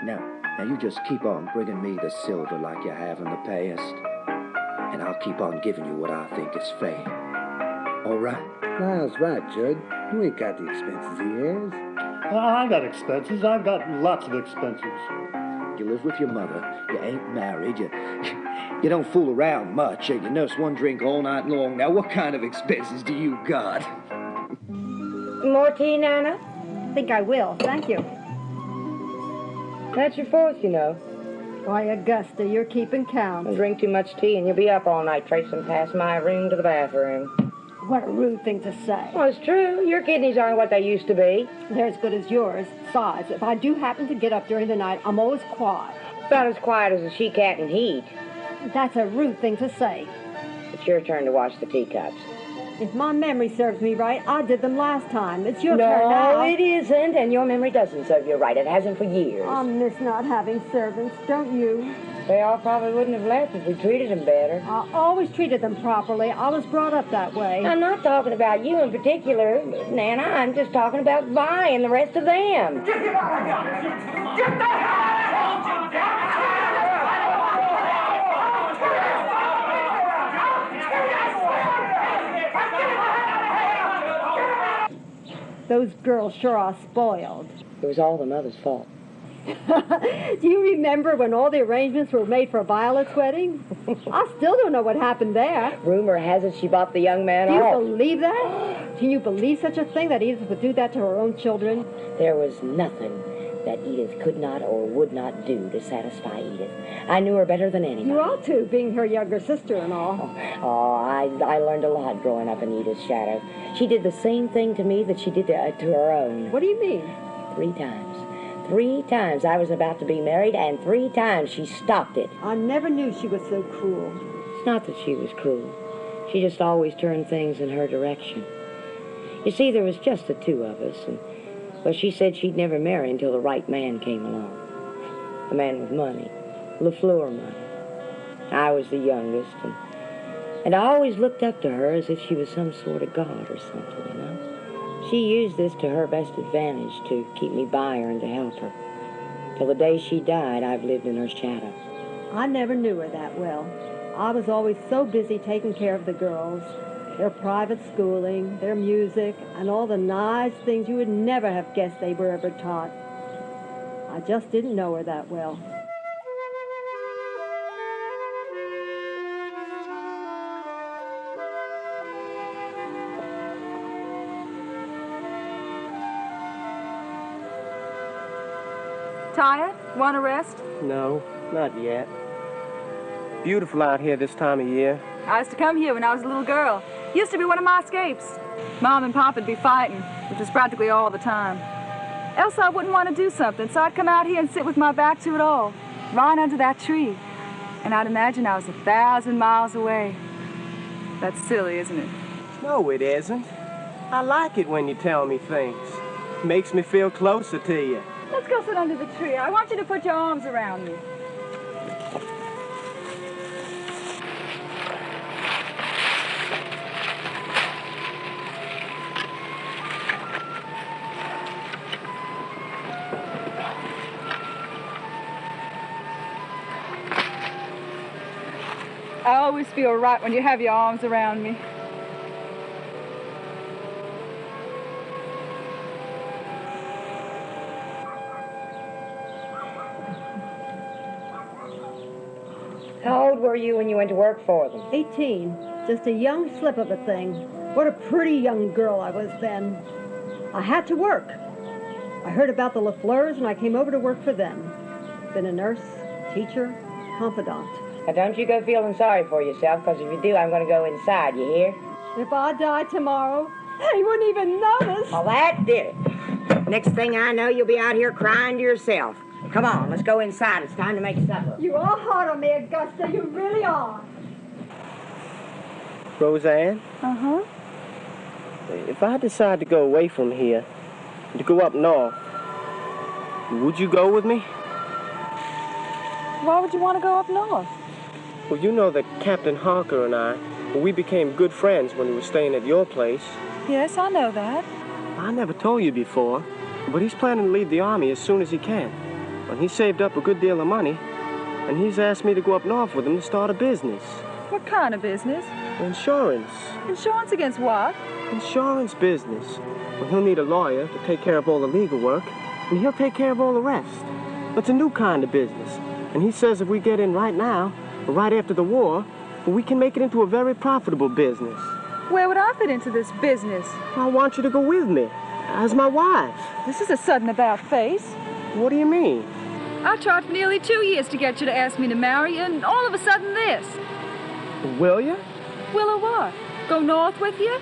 Now you just keep on bringing me the silver like you have in the past. And I'll keep on giving you what I think is fair. All right? Lyle's right, Judd. You ain't got the expenses he has. I got expenses. I've got lots of expenses. You live with your mother. You ain't married. You don't fool around much. You nurse one drink all night long. Now, what kind of expenses do you got? More tea, Nana? I think I will. Thank you. That's your fourth, you know. Why, Augusta, you're keeping count. Don't drink too much tea and you'll be up all night tracing past my room to the bathroom. What a rude thing to say. Well, it's true. Your kidneys aren't what they used to be. They're as good as yours. Besides, if I do happen to get up during the night, I'm always quiet. About as quiet as a she-cat in heat. That's a rude thing to say. It's your turn to wash the teacups. If my memory serves me right, I did them last time. It's your turn now. No, it isn't, and your memory doesn't serve you right. It hasn't for years. I miss not having servants, don't you? They all probably wouldn't have left if we treated them better. I always treated them properly. I was brought up that way. I'm not talking about you in particular, Nana. I'm just talking about Vi and the rest of them. Get him out of here! Get the hell Those girls sure are spoiled. It was all the mother's fault. Do you remember when all the arrangements were made for Violet's wedding? I still don't know what happened there. Rumor has it she bought the young man off. Do you believe that? Can you believe such a thing, that Edith would do that to her own children? There was nothing that Edith could not or would not do to satisfy Edith. I knew her better than anybody. You ought to, being her younger sister and all. I learned a lot growing up in Edith's shadow. She did the same thing to me that she did to her own. What do you mean? 3 times. 3 times I was about to be married, and 3 times she stopped it. I never knew she was so cruel. It's not that she was cruel. She just always turned things in her direction. You see, there was just the 2 of us, and well, she said she'd never marry until the right man came along. A man with money. LaFleur money. I was the youngest, and I always looked up to her as if she was some sort of god or something, you know? She used this to her best advantage to keep me by her and to help her. Till the day she died, I've lived in her shadow. I never knew her that well. I was always so busy taking care of the girls, their private schooling, their music, and all the nice things you would never have guessed they were ever taught. I just didn't know her that well. Tired? Want a rest? No, not yet. Beautiful out here this time of year. I used to come here when I was a little girl. Used to be one of my escapes. Mom and Pop would be fighting, which was practically all the time. Else I wouldn't want to do something, so I'd come out here and sit with my back to it all, right under that tree. And I'd imagine I was 1,000 miles away. That's silly, isn't it? No, it isn't. I like it when you tell me things. Makes me feel closer to you. Let's go sit under the tree. I want you to put your arms around me. I always feel right when you have your arms around me. How old were you when you went to work for them? 18. Just a young slip of a thing. What a pretty young girl I was then. I had to work. I heard about the LaFleurs and I came over to work for them. Been a nurse, teacher, confidant. Now, don't you go feeling sorry for yourself, because if you do, I'm going to go inside, you hear? If I died tomorrow, they wouldn't even notice. Well, that did it. Next thing I know, you'll be out here crying to yourself. Come on, let's go inside. It's time to make supper. You are hard on me, Augusta. You really are. Roseanne? Uh-huh. If I decide to go away from here, to go up north, would you go with me? Why would you want to go up north? Well, you know that Captain Harker and I, we became good friends when we were staying at your place. Yes, I know that. I never told you before, but he's planning to leave the Army as soon as he can. And he saved up a good deal of money, and he's asked me to go up north with him to start a business. What kind of business? Insurance. Insurance against what? Insurance business. Well, he'll need a lawyer to take care of all the legal work, and he'll take care of all the rest. It's a new kind of business, and he says if we get in right now, or right after the war, we can make it into a very profitable business. Where would I fit into this business? I want you to go with me, as my wife. This is a sudden about-face. What do you mean? I tried for nearly 2 years to get you to ask me to marry, and all of a sudden this. Will you? Will or what? Go north with you?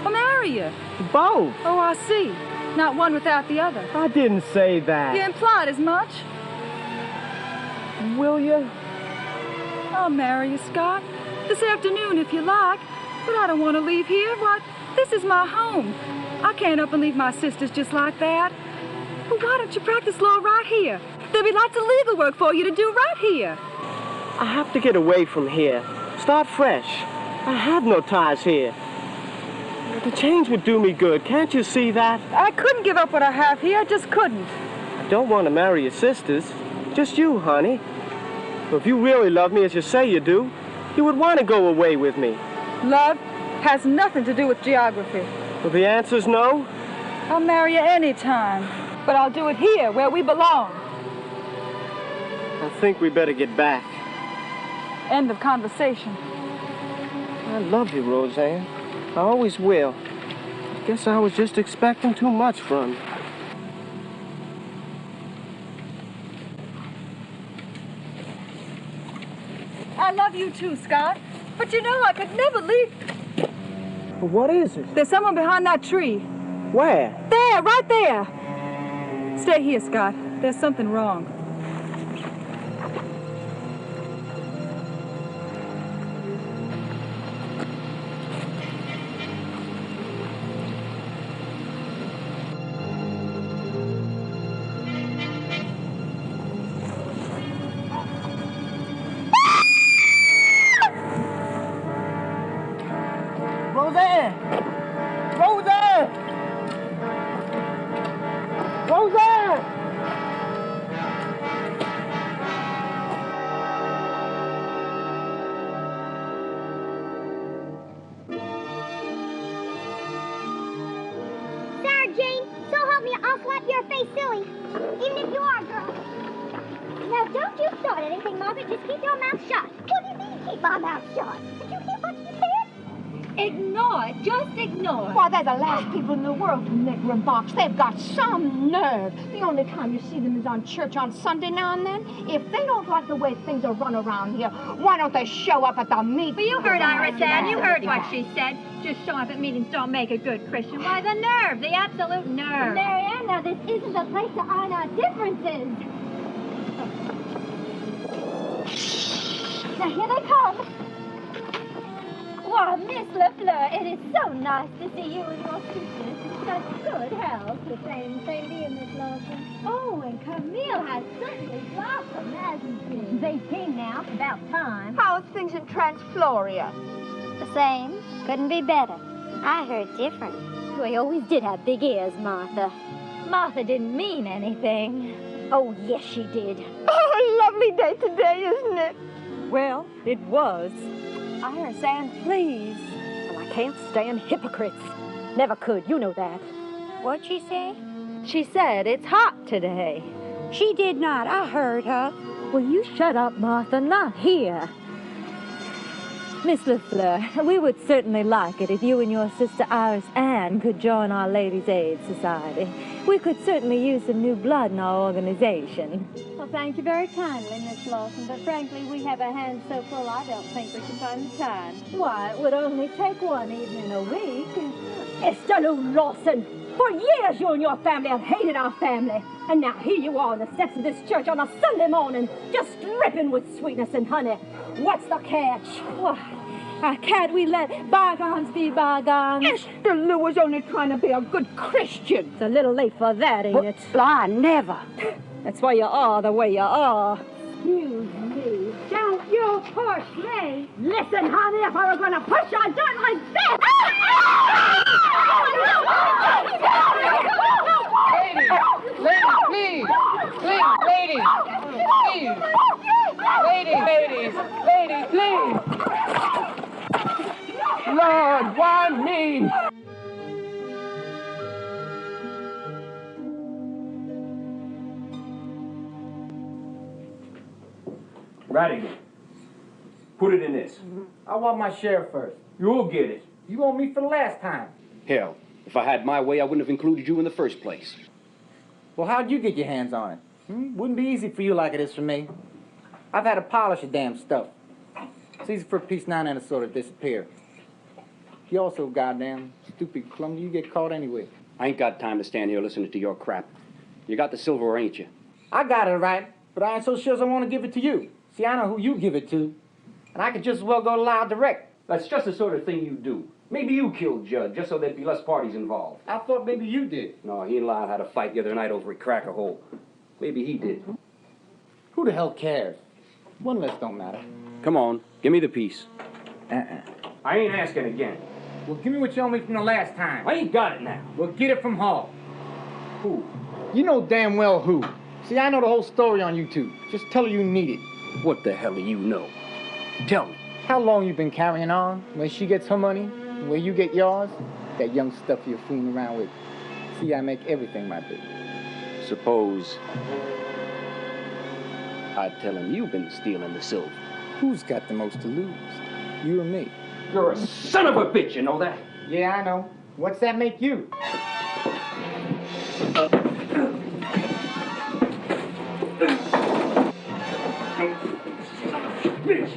Or marry you? Both. Oh, I see. Not one without the other. I didn't say that. You implied as much. Will you? I'll marry you, Scott. This afternoon, if you like. But I don't want to leave here. Why, this is my home. I can't up and leave my sisters just like that. But why don't you practice law right here? There'll be lots of legal work for you to do right here. I have to get away from here. Start fresh. I have no ties here. The change would do me good. Can't you see that? I couldn't give up what I have here. I just couldn't. I don't want to marry your sisters. Just you, honey. Well, if you really love me as you say you do, you would want to go away with me. Love has nothing to do with geography. Well, the answer's no? I'll marry you any time. But I'll do it here, where we belong. I think we better get back. End of conversation. I love you, Roseanne. I always will. Guess I was just expecting too much from you. I love you too, Scott. But you know I could never leave. What is it? There's someone behind that tree. Where? There, right there. Stay here, Scott. There's something wrong. Roseanne! Roseanne! Roseanne! Sarah Jane, so help me, I'll slap your face silly. Even if you are a girl. Now, don't you start anything, Margaret. Just keep your mouth shut. What do you mean, keep my mouth shut? Did you hear what she said? Ignore it. Just ignore it. Why, they're the last people in the world to make remarks. They've got some nerve. The only time you see them is on church on Sunday now and then. If they don't like the way things are run around here, why don't they show up at the meeting? Well, you heard Iris, Ann. You heard what she said. Just showing up at meetings don't make a good Christian. Why, the nerve, the absolute nerve. Marianne, now this isn't the place to iron out differences. Now, here they come. Why, Miss LaFleur, it is so nice to see you and your sisters in such good health. The same to you, Miss Lawson. Oh, and Camille has certainly blossomed, hasn't she? She's 18 now. It's about time. How's things in Transfloria? The same. Couldn't be better. I heard different. We always did have big ears, Martha. Martha didn't mean anything. Oh, yes, she did. Oh, a lovely day today, isn't it? Well, it was. Iris Ann, please. Well, I can't stand hypocrites. Never could, you know that. What'd she say? She said it's hot today. She did not. I heard her. Will you shut up, Martha? Not here. Miss LaFleur, we would certainly like it if you and your sister Iris Ann could join our Ladies' Aid Society. We could certainly use some new blood in our organization. Well, thank you very kindly, Miss Lawson, but frankly, we have our hands so full I don't think we can find the time. Why, it would only take one evening a week. Mr. Lou Lawson, for years you and your family have hated our family. And now here you are on the steps of this church on a Sunday morning, just dripping with sweetness and honey. What's the catch? Why, can't we let bygones be bygones? Mr. Lou was only trying to be a good Christian. It's a little late for that, ain't it? Well, I never. That's why you are the way you are. Excuse me. Don't you push me. Listen, honey, if I were going to push you, I'd do it like this. Ladies, please. Lord, why me? Right again. Put it in this. I want my share first. You'll get it. You want me for the last time. Hell, if I had my way, I wouldn't have included you in the first place. Well, how'd you get your hands on it? Wouldn't be easy for you like it is for me. I've had to polish the damn stuff. It's easy for a piece 9 and a sort of disappear. You also goddamn stupid clumsy. You get caught anyway. I ain't got time to stand here listening to your crap. You got the silver, ain't you? I got it right, but I ain't so sure as I want to give it to you. See, I know who you give it to, and I could just as well go to Loud Direct. That's just the sort of thing you do. Maybe you killed Judd, just so there'd be less parties involved. I thought maybe you did. No, he and Lyle had a fight the other night over a cracker hole. Maybe he did. Who the hell cares? One less don't matter. Come on, give me the piece. I ain't asking again. Well, give me what you owe me from the last time. I ain't got it now. Well, get it from Hall. Who? You know damn well who. See, I know the whole story on YouTube. Just tell her you need it. What the hell do you know? Tell me. How long you been carrying on? When she gets her money, when you get yours? That young stuff you're fooling around with. See, I make everything my business. Suppose I'd tell him you've been stealing the silver. Who's got the most to lose? You or me? You're a son of a bitch, you know that? Yeah, I know. What's that make you? Bitch!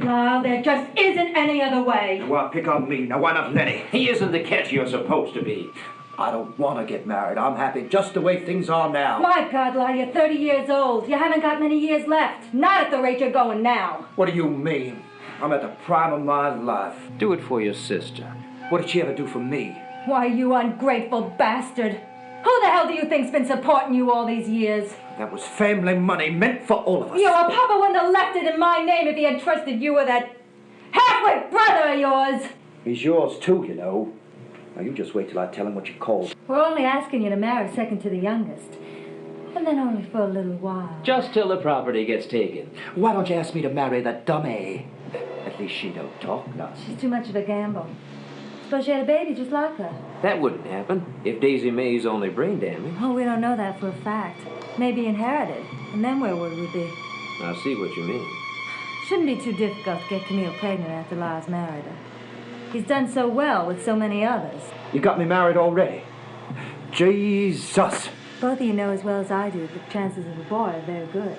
Lyle, there just isn't any other way. Well, pick on me. Now, why not Lenny? He isn't the catch you're supposed to be. I don't want to get married. I'm happy just the way things are now. My God, Lyle, you're 30 years old. You haven't got many years left. Not at the rate you're going now. What do you mean? I'm at the prime of my life. Do it for your sister. What did she ever do for me? Why, you ungrateful bastard. Who the hell do you think's been supporting you all these years? That was family money meant for all of us. Your papa wouldn't have left it in my name if he had trusted you with that half-wit brother of yours. He's yours too, you know. Now, you just wait till I tell him what you called. We're only asking you to marry second to the youngest. And then only for a little while. Just till the property gets taken. Why don't you ask me to marry that dummy? At least she don't talk nuts. She's too much of a gamble. Suppose she had a baby just like her. That wouldn't happen if Daisy May's only brain damage. Oh, we don't know that for a fact. Maybe inherited. And then where would we be? I see what you mean. Shouldn't be too difficult to get Camille pregnant after Lyle's married her. He's done so well with so many others. You got me married already? Jesus! Both of you know as well as I do that the chances of a boy are very good.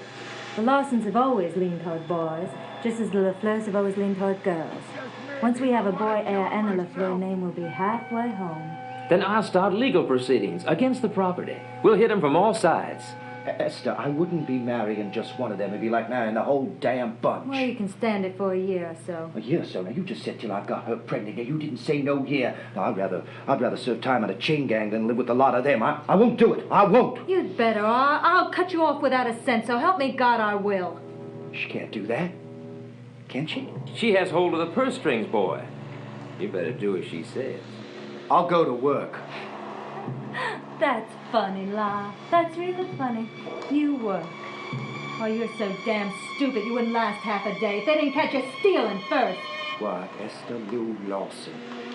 The Lawsons have always leaned toward boys, just as the LaFleurs have always leaned toward girls. Once we have a boy heir and the LaFleur name, we'll be halfway home. Then I'll start legal proceedings against the property. We'll hit him from all sides. Esther, I wouldn't be marrying just one of them. It'd be like marrying the whole damn bunch. Well, you can stand it for a year or so. A year or so? Now, you just said till I got her pregnant. Now, you didn't say no year. Now, I'd rather serve time on a chain gang than live with a lot of them. I won't do it. I won't. You'd better, or I'll cut you off without a cent, so help me God, I will. She can't do that. Can she? She has hold of the purse strings, boy. You better do as she says. I'll go to work. That's funny, Lyle. That's really funny. You work. Oh, you're so damn stupid you wouldn't last half a day if they didn't catch you stealing first. Why, Esther Lou Lawson,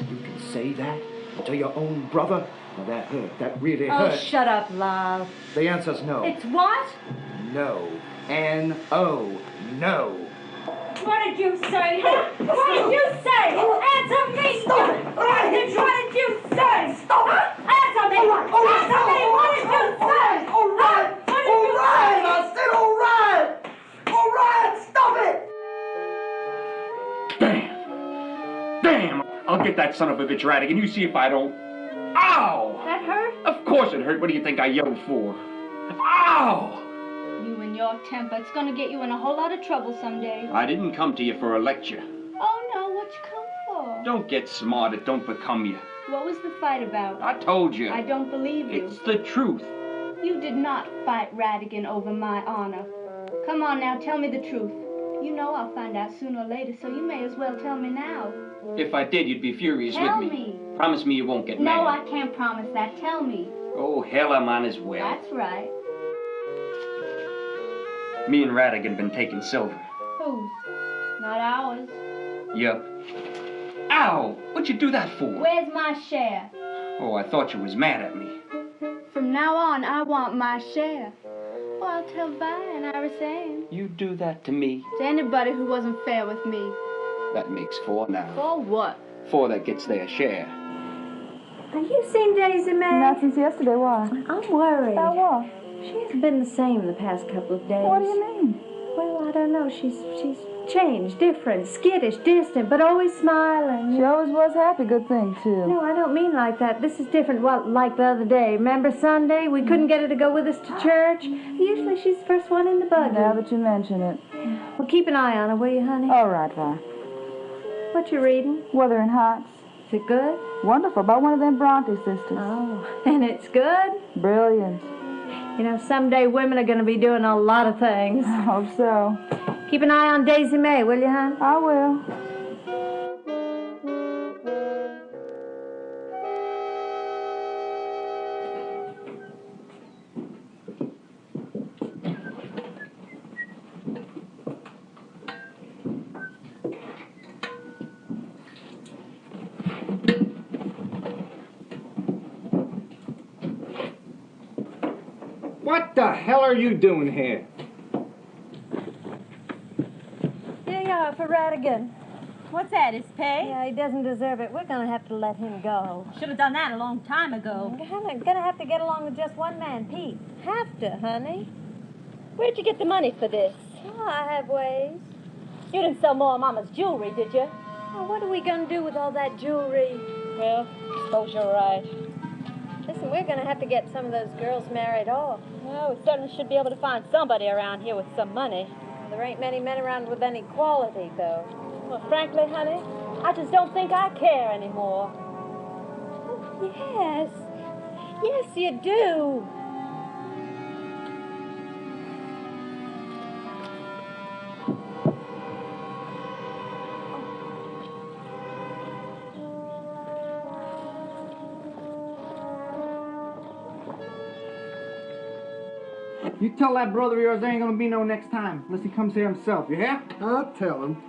you can say that? To your own brother? Well, that hurt. That really Oh, hurt. shut up, love. The answer's no. It's what? No. N-O. No. What did you say? What did you say? Answer me! Stop it! What did you say? Stop it! Answer me! Answer me! What did you say? All right! I said all right! All right! Stop it! Damn! I'll get that son of a bitch, Radigan. You see if I don't. Ow! That hurt? Of course it hurt. What do you think I yelled for? Ow! You and your temper. It's gonna get you in a whole lot of trouble someday. I didn't come to you for a lecture. Oh, no. What you come for? Don't get smart. It don't become you. What was the fight about? I told you. I don't believe you. It's the truth. You did not fight Radigan over my honor. Come on now, tell me the truth. You know I'll find out sooner or later, so you may as well tell me now. If I did, you'd be furious Tell with me. me. Promise me you won't get mad. No, I can't promise that. Tell me. Oh, hell, I'm on his way. That's right. Me and Radigan been taking silver. Whose? Not ours. Yup. Ow! What'd you do that for? Where's my share? Oh, I thought you was mad at me. From now on, I want my share. Well, I'll tell Vi and Irisane. You do that to me? To anybody who wasn't fair with me. That makes 4 now. For what? 4 that gets their share. Have you seen Daisy May? Not since yesterday, why? I'm worried. About what? She hasn't been the same the past couple of days. What do you mean? Well, I don't know. She's changed, different, skittish, distant, but always smiling. She always was happy, good thing, too. No, I don't mean like that. This is different. Well, like the other day. Remember Sunday? We couldn't get her to go with us to church. Usually she's the first one in the buggy. Now that you mention it. Well, keep an eye on her, will you, honey? All right, Vi. What you reading? Wuthering Heights. Is it good? Wonderful, about one of them Bronte sisters. Oh, and it's good? Brilliant. You know, someday women are going to be doing a lot of things. I hope so. Keep an eye on Daisy May, will you, hon? I will. What the hell are you doing here? Here you are for Radigan. What's that, his pay? Yeah, he doesn't deserve it. We're going to have to let him go. Should have done that a long time ago. We're going to have to get along with just one man, Pete. Have to, honey. Where'd you get the money for this? Oh, I have ways. You didn't sell more of Mama's jewelry, did you? Oh, what are we going to do with all that jewelry? Well, I suppose you're right. Listen, we're going to have to get some of those girls married off. Well, we certainly should be able to find somebody around here with some money. There ain't many men around with any quality, though. Well, frankly, honey, I just don't think I care anymore. Oh, yes. Yes, you do. You tell that brother of yours there ain't gonna be no next time, unless he comes here himself, you hear? I'll tell him.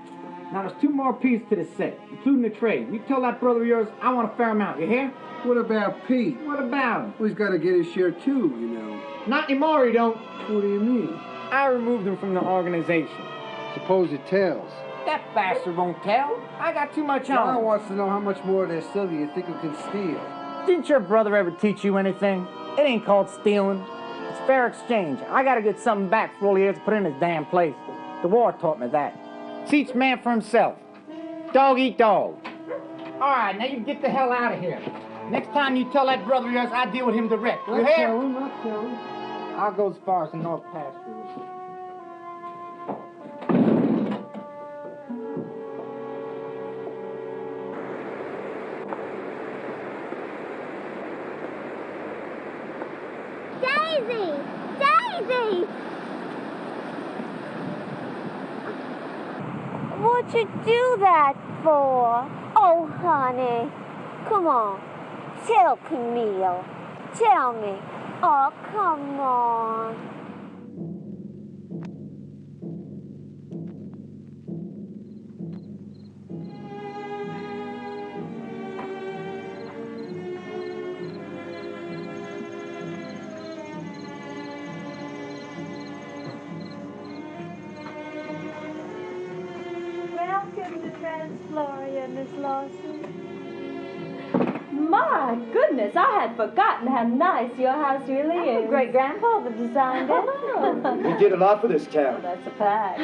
Now, there's 2 more pieces to the set, including the trade. You tell that brother of yours I want a fair amount, you hear? What about Pete? What about him? Well, he's got to get his share too, you know. Not anymore, he don't. What do you mean? I removed him from the organization. Suppose it tells. That bastard won't tell. I got too much on John him. wants to know how much more of their silver you think you can steal. Didn't your brother ever teach you anything? It ain't called stealing. It's fair exchange. I gotta get something back for all he has to put in his damn place. The war taught me that. It's each man for himself. Dog eat dog. All right, now you get the hell out of here. Next time you tell that brother of yours, I deal with him direct. You hear? I'll tell him. I'll go as far as the North Pasture. Daisy! Daisy! What'd you do that for? Oh, honey. Come on. Tell Camille. Tell me. Oh, come on. Welcome to Transfloria, Miss Lawson. My goodness, I had forgotten how nice your house really is. Great-grandfather designed it. We did a lot for this town. That's a fact.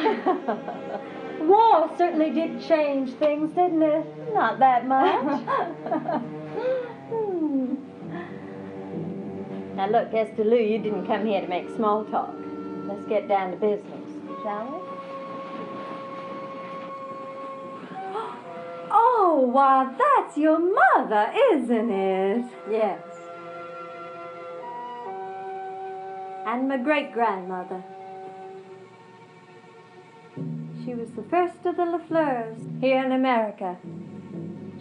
War certainly did change things, didn't it? Not that much. Now look, Esther Lou, you didn't come here to make small talk. Let's get down to business, shall we? Oh, why, that's your mother, isn't it? Yes. And my great-grandmother. She was the first of the LaFleurs here in America.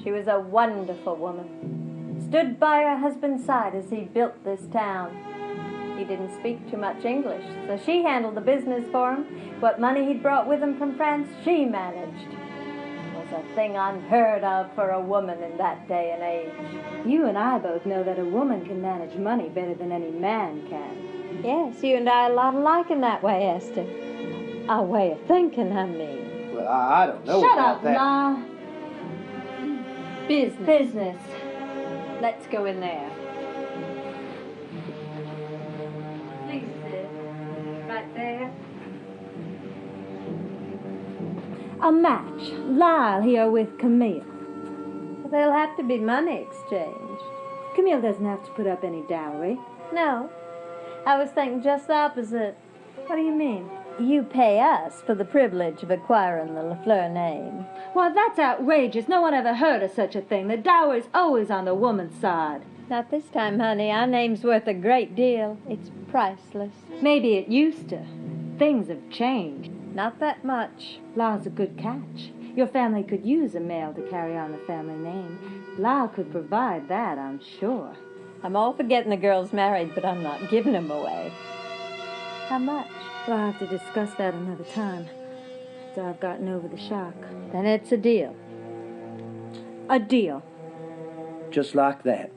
She was a wonderful woman. Stood by her husband's side as he built this town. He didn't speak too much English, so she handled the business for him. What money he'd brought with him from France, she managed. It was a thing unheard of for a woman in that day and age. You and I both know that a woman can manage money better than any man can. Yes, you and I are a lot alike in that way, Esther. Our way of thinking, I mean. Well, I don't know Shut about up, that. Ma. Business. Let's go in there. Please, sis. Right there. A match. Lyle here with Camille. Well, there'll have to be money exchanged. Camille doesn't have to put up any dowry. No. I was thinking just the opposite. What do you mean? You pay us for the privilege of acquiring the LaFleur name. Well, that's outrageous. No one ever heard of such a thing. The dower's always on the woman's side. Not this time, honey. Our name's worth a great deal. It's priceless. Maybe it used to. Things have changed. Not that much. Lyle's a good catch. Your family could use a male to carry on the family name. Lyle could provide that, I'm sure. I'm all for getting the girls married, but I'm not giving them away. How much? We'll have to discuss that another time. After I've gotten over the shock. Then it's a deal. A deal. Just like that.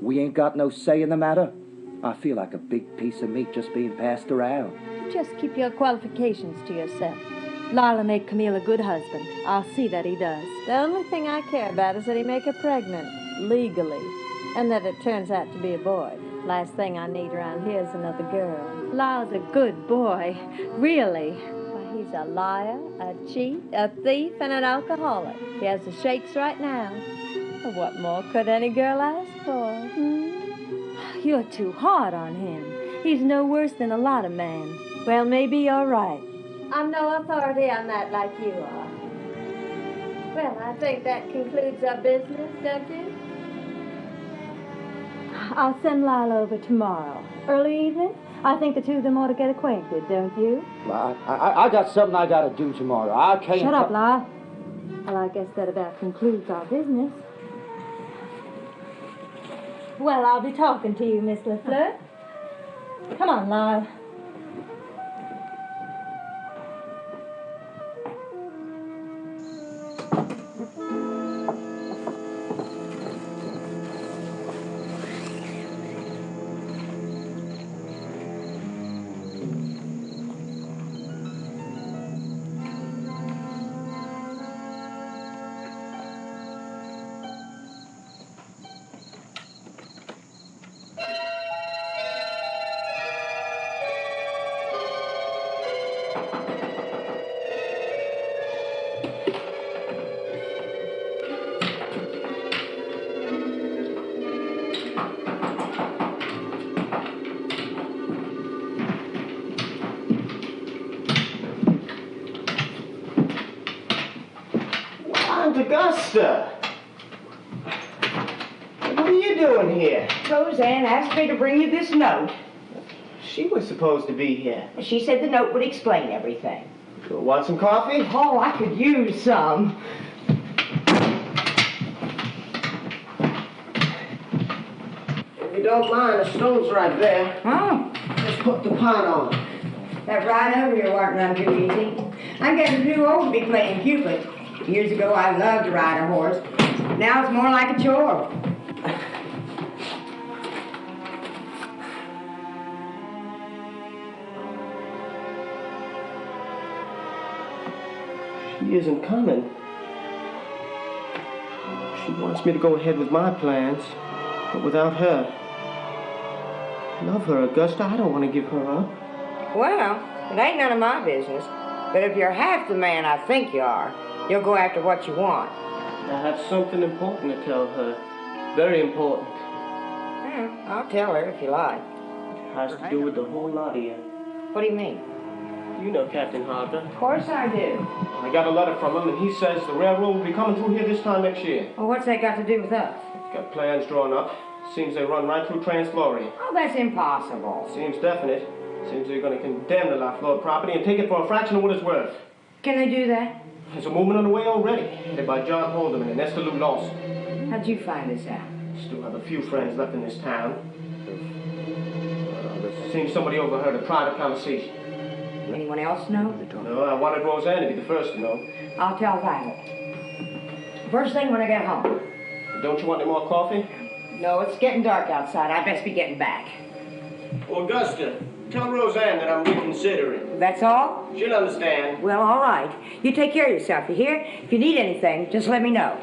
We ain't got no say in the matter. I feel like a big piece of meat just being passed around. Just keep your qualifications to yourself. Lyle'll make Camille a good husband. I'll see that he does. The only thing I care about is that he make her pregnant, legally, and that it turns out to be a boy. Last thing I need around here is another girl. Lyle's a good boy. Really. Why, he's a liar, a cheat, a thief, and an alcoholic. He has the shakes right now. Well, what more could any girl ask for? You're too hard on him. He's no worse than a lot of men. Well, maybe you're right. I'm no authority on that like you are. Well, I think that concludes our business, don't you? I'll send Lyle over tomorrow. Early evening? I think the two of them ought to get acquainted, don't you? Well, I got something I gotta do tomorrow. I can't... Shut up, Lyle. Well, I guess that about concludes our business. Well, I'll be talking to you, Miss LaFleur. Come on, Lyle. Augusta! What are you doing here? Roseanne asked me to bring you this note. She was supposed to be here. She said the note would explain everything. Want some coffee? Oh, I could use some. If you don't mind, the stove's right there. Oh. Just put the pot on. That ride over here wasn't none too easy. I'm getting too old to be playing Cupid. Years ago, I loved to ride a horse. Now it's more like a chore. She isn't coming. She wants me to go ahead with my plans, but without her. I love her, Augusta. I don't want to give her up. Well, it ain't none of my business. But if you're half the man I think you are, you'll go after what you want. I have something important to tell her. Very important. Well, I'll tell her if you like. It has to do with the whole lot of you. What do you mean? You know Captain Harker. Of course I do. I got a letter from him, and he says the railroad will be coming through here this time next year. Well, what's that got to do with us? Got plans drawn up. Seems they run right through Trans-Florian. Oh, that's impossible. Seems definite. Seems they're going to condemn the La Flor property and take it for a fraction of what it's worth. Can they do that? There's a movement underway already, headed by John Holderman and Esther Lou Lawson. How'd you find this out? Still have a few friends left in this town. Seems somebody overheard a private conversation. Anyone else know? No, I wanted Roseanne to be the first to know. I'll tell Violet. First thing when I get home. Don't you want any more coffee? No, it's getting dark outside. I best be getting back. Augusta, tell Roseanne that I'm reconsidering. That's all? She'll understand. Well, all right. You take care of yourself, you hear? If you need anything, just let me know.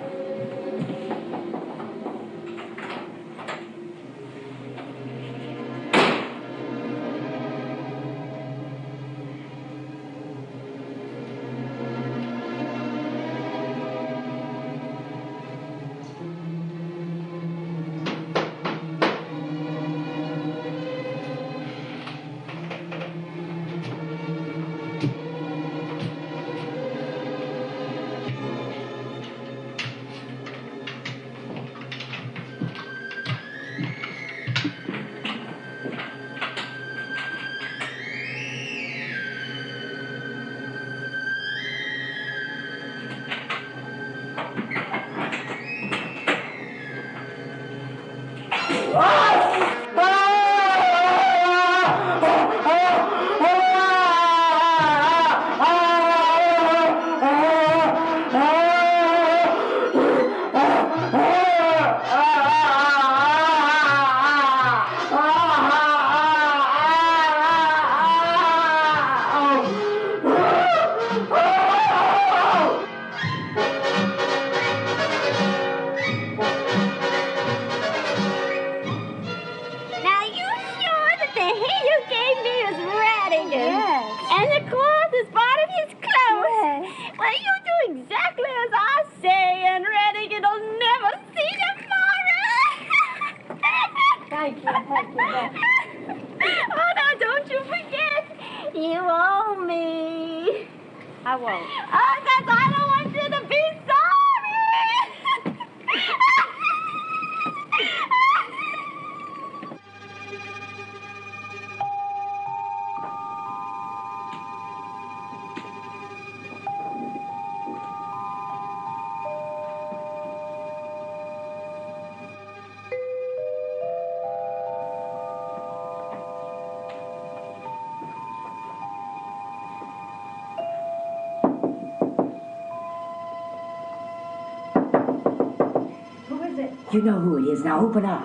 You know who it is. Now open up.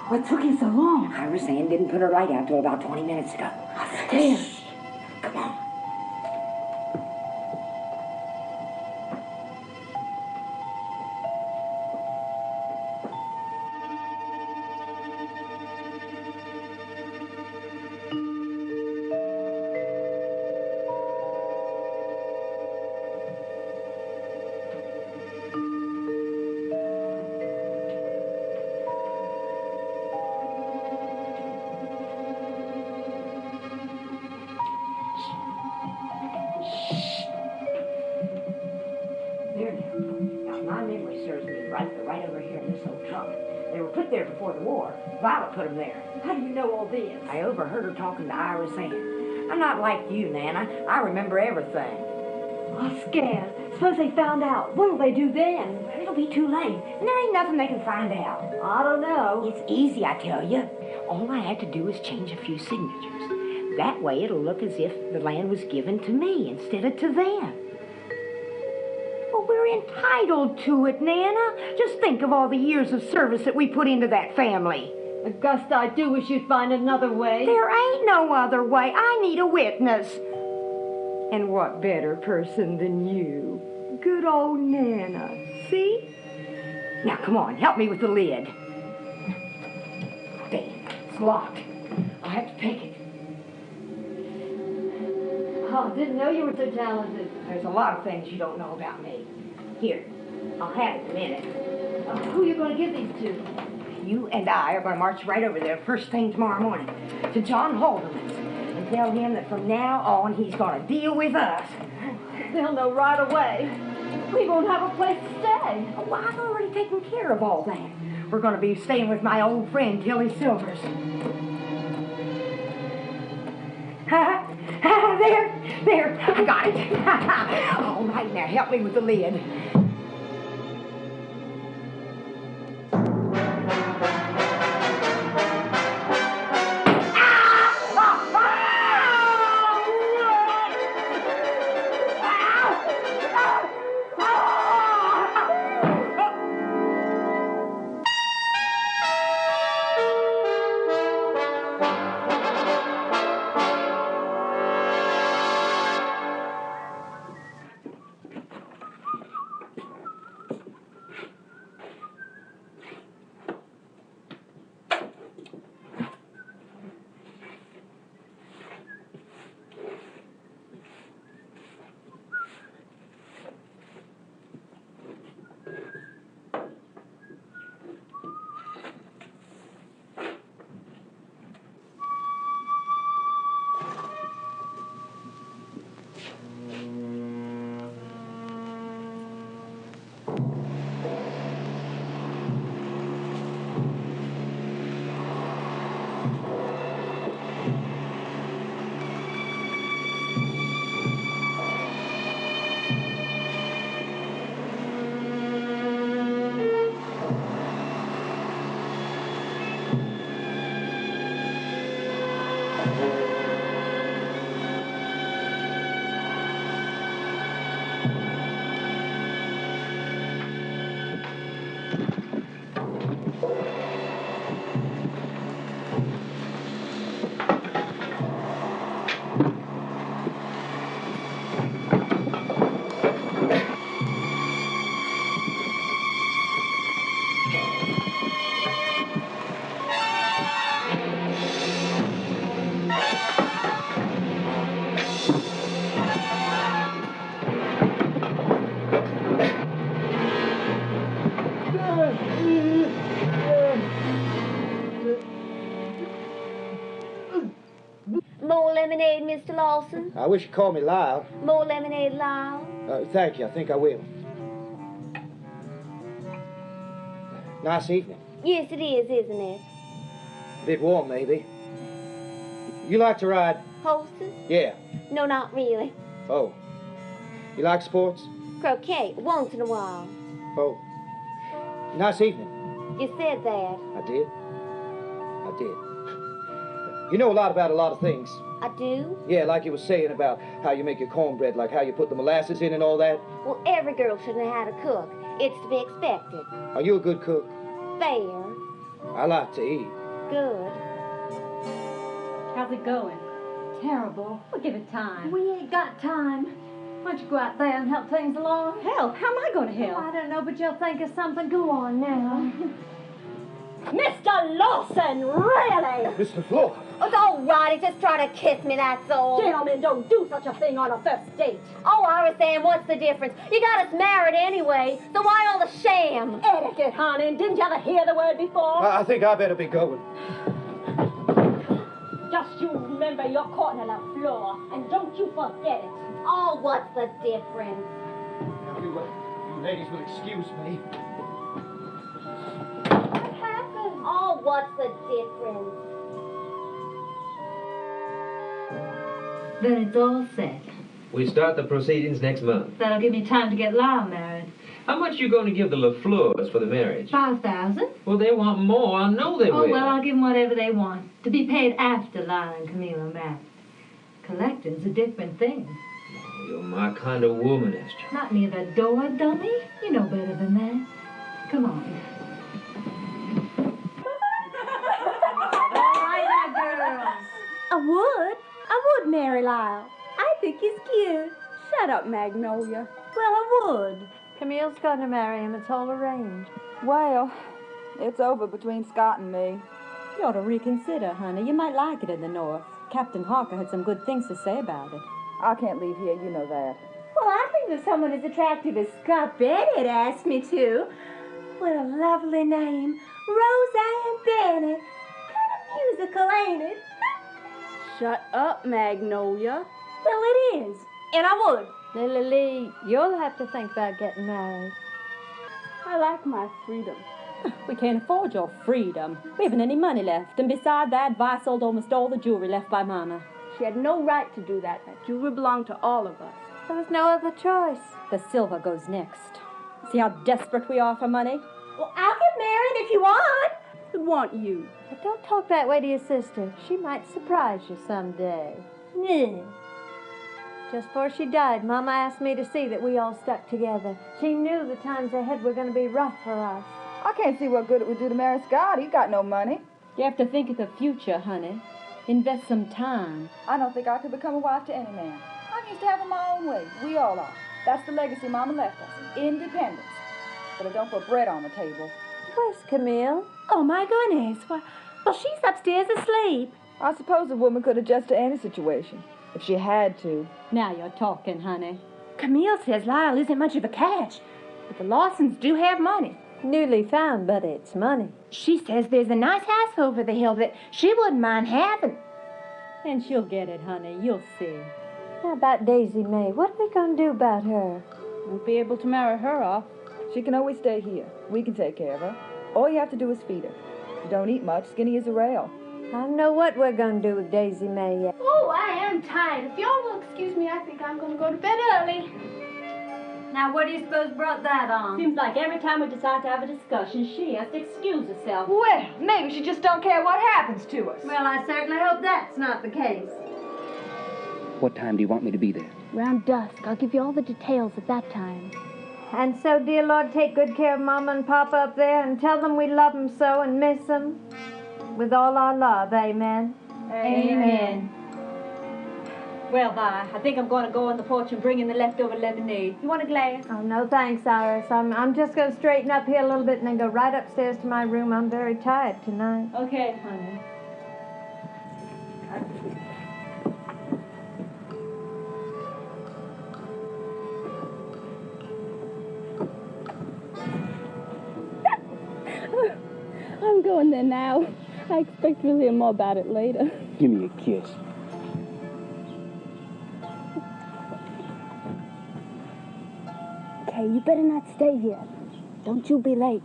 What took you so long? Iris Ann didn't put her light out till about 20 minutes ago. Upstairs. Come on. Violet put them there. How do you know all this? I overheard her talking to Iris Ann. I'm not like you, Nana. I remember everything. I'm scared. Suppose they found out. What'll they do then? It'll be too late, and there ain't nothing they can find out. I don't know. It's easy, I tell you. All I had to do is change a few signatures. That way it'll look as if the land was given to me instead of to them. Well, we're entitled to it, Nana. Just think of all the years of service that we put into that family. Augusta, I do wish you'd find another way. There ain't no other way. I need a witness. And what better person than you? Good old Nana. See? Now, come on, help me with the lid. There, it's locked. I'll have to pick it. Oh, didn't know you were so talented. There's a lot of things you don't know about me. Here, I'll have it in a minute. Who are you going to give these to? You and I are going to march right over there first thing tomorrow morning to John Haldeman's and tell him that from now on he's going to deal with us. They'll know right away. We won't have a place to stay. Oh, well, I've already taken care of all that. We're going to be staying with my old friend, Tilly Silvers. There, I got it. All right, now help me with the lid. More lemonade, Mr. Lawson? I wish you'd call me Lyle. More lemonade, Lyle? Thank you. I think I will. Nice evening. Yes, it is, isn't it? A bit warm, maybe. You like to ride? Horses? Yeah. No, not really. Oh. You like sports? Croquet, once in a while. Oh. Nice evening. You said that. I did. I did. You know a lot about a lot of things. I do? Yeah, like you were saying about how you make your cornbread, like how you put the molasses in and all that. Well, every girl should know how to cook. It's to be expected. Are you a good cook? Fair. I like to eat. Good. How's it going? Terrible. We'll give it time. We ain't got time. Why don't you go out there and help things along? Help? How am I going to help? Oh, I don't know, but you'll think of something. Go on now. Mr. Lawson, really? Mr. Floor. Oh, it's all right. He's just trying to kiss me, that's all. Gentlemen don't do such a thing on a first date. Oh, I was saying, what's the difference? You got us married anyway, so why all the sham? Etiquette, honey. Didn't you ever hear the word before? I think I better be going. Just you remember you're caught in the floor, and don't you forget it. Oh, what's the difference? Now, you ladies will excuse me. What happened? Oh, what's the difference? Then it's all set. We start the proceedings next month. That'll give me time to get Lyle married. How much you going to give the LaFleurs for the marriage? 5,000. Well, they want more. I know they will. Oh, well, I'll give them whatever they want. To be paid after Lyle and Camille are married. Collecting's a different thing. You're my kind of woman, Esther. Not near the door, dummy. You know better than that. Come on. I would marry Lyle. I think think he's cute. Shut up, Magnolia. Well, I would. Camille's going to marry him. It's all arranged. Well, it's over between Scott and me. You ought to reconsider, honey. You might like it in the North. Captain Harker had some good things to say about it. I can't leave here, you know that. Well, I think there's someone as attractive as Scott Bennett asked me to. What a lovely name. Roseanne Bennett. Kind of musical, ain't it? Shut up, Magnolia. Well, it is. And I would. Lily Lee, you'll have to think about getting married. I like my freedom. We can't afford your freedom. We haven't any money left, and beside that, Vi sold almost all the jewelry left by Mama. She had no right to do that. That jewelry belonged to all of us. There was no other choice. The silver goes next. See how desperate we are for money? Well, I'll get married if you want. I want you. But don't talk that way to your sister. She might surprise you someday. Yeah. Just before she died, Mama asked me to see that we all stuck together. She knew the times ahead were going to be rough for us. I can't see what good it would do to marry Scott. He's got no money. You have to think of the future, honey. Invest some time. I don't think I could become a wife to any man. I'm used to having my own way. We all are. That's the legacy Mama left us. Independence. But I don't put bread on the table. Where's Camille? Oh, my goodness. Well, she's upstairs asleep. I suppose a woman could adjust to any situation, if she had to. Now you're talking, honey. Camille says Lyle isn't much of a catch, but the Lawsons do have money. Newly found, but it's money. She says there's a nice house over the hill that she wouldn't mind having. And she'll get it, honey. You'll see. How about Daisy May? What are we going to do about her? Won't be able to marry her off. She can always stay here. We can take care of her. All you have to do is feed her. She don't eat much, skinny as a rail. I don't know what we're going to do with Daisy May yet. Oh, I am tired. If y'all will excuse me, I think I'm going to go to bed early. Now, what do you suppose brought that on? Seems like every time we decide to have a discussion, she has to excuse herself. Well, maybe she just don't care what happens to us. Well, I certainly hope that's not the case. What time do you want me to be there? Round dusk. I'll give you all the details at that time. And so, dear Lord, take good care of Mama and Papa up there and tell them we love them so and miss them with all our love. Amen. Amen. Well, Vi, I think I'm going to go on the porch and bring in the leftover lemonade. You want a glass? Oh, no thanks, Iris. I'm just going to straighten up here a little bit and then go right upstairs to my room. I'm very tired tonight. Okay, honey. I'm going there now. I expect we'll hear more about it later. Give me a kiss. Okay, you better not stay here. Don't you be late.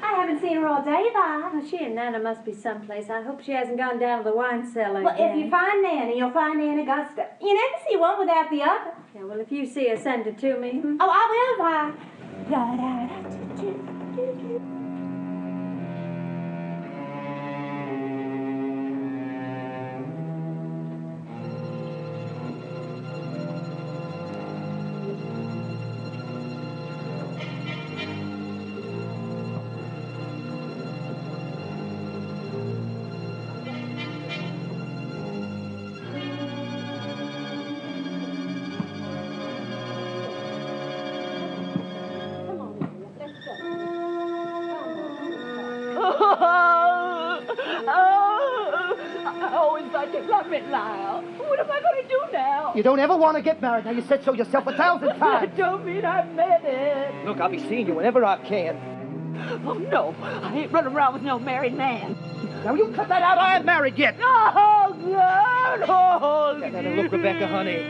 I haven't seen her all day, Vi. Well, she and Nana must be someplace. I hope she hasn't gone down to the wine cellar Well, again. if you find Nana, you'll find Aunt Augusta. You never see one without the other. Yeah, well, if you see her, send it to me. Oh, I will, Vi. I always thought you loved me, Lyle. What am I going to do now? You don't ever want to get married. Now, you said so yourself 1,000 times. I don't mean I meant it. Look, I'll be seeing you whenever I can. Oh, no. I ain't running around with no married man. Now, you cut that out. I ain't married yet. Oh, God. Oh, now, look, Rebecca, honey.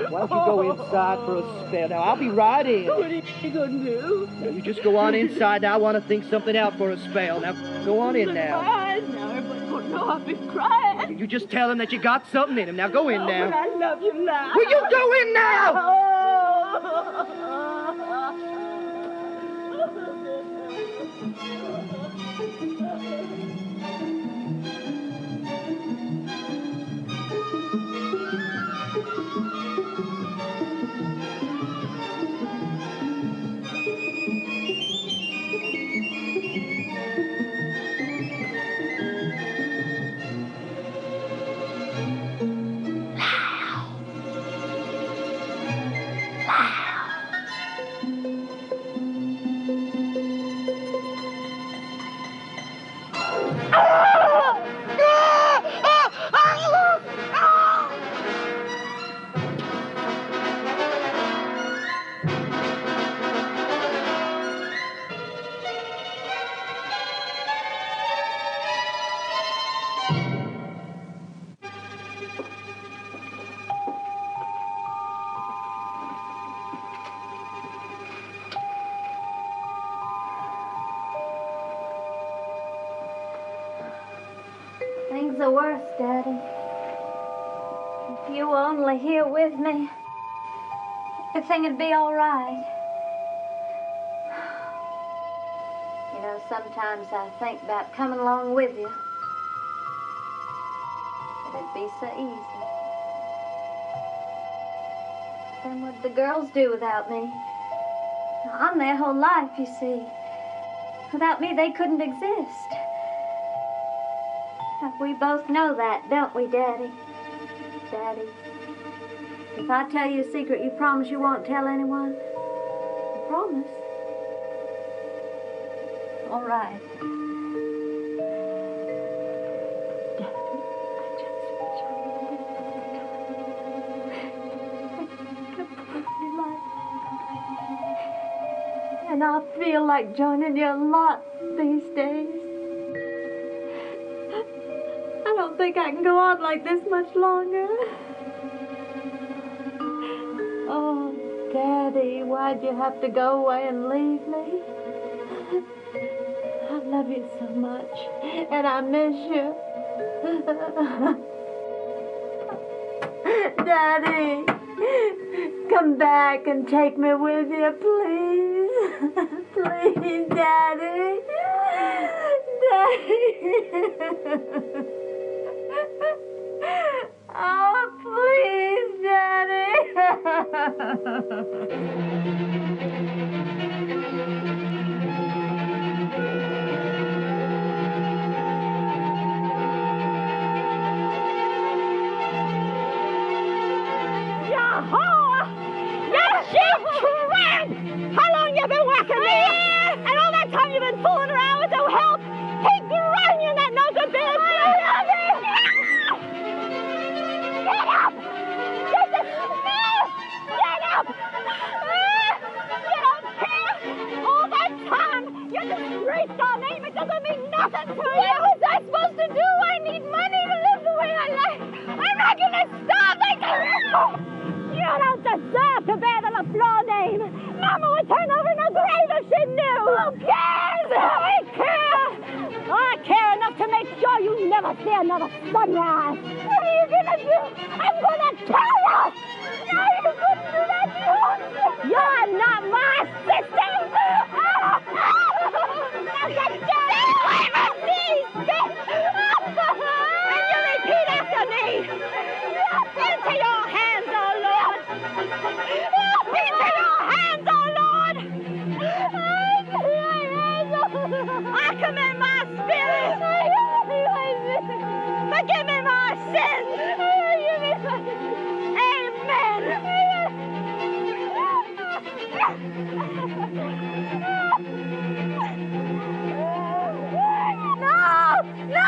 Why don't you go inside for a spell? Now, I'll be right in. What are you going to do? Now, you just go on inside. Now, I want to think something out for a spell. Now, go on in now. My eyes now. Everybody's going to know I've been crying. You just tell him that you got something in him. Now, go in now. But I love you now. Will you go in now? Things are worse, Daddy. If you were only here with me, everything would be all right. You know, sometimes I think about coming along with you. It'd be so easy. Then what'd the girls do without me? I'm their whole life, you see. Without me, they couldn't exist. We both know that, don't we, Daddy? Daddy, if I tell you a secret, you promise you won't tell anyone? You promise? All right. And I feel like joining you a lot these days. I don't think I can go on like this much longer. Oh, Daddy, why'd you have to go away and leave me? I love you so much, and I miss you. Daddy, come back and take me with you, please. Please, Daddy. Daddy. Oh, please, Daddy. Yahoo! You cheap tramp! How long you been working there? And all that time you've been fooling around with no help? He ground you in that no-good bitch! I love you! Get up! Get the smell! Get up! You don't care! All that time you disgraced our name, it doesn't mean nothing to you! What was I supposed to do? I need money to live the way I like! I'm not gonna stop like this! You don't deserve to bear the LaFleur name! Mama would turn over in her grave if she knew! Who cares? I care! I care enough to make sure you never see another sunrise! What are you gonna do? I'm gonna tell you! No, you couldn't do that! You're not my sister! Now get down! Stay away from me! And you repeat after me! Into your hands, oh Lord! Into your hands, oh Lord! I commend my spirit! Forgive me my sins! Amen! No!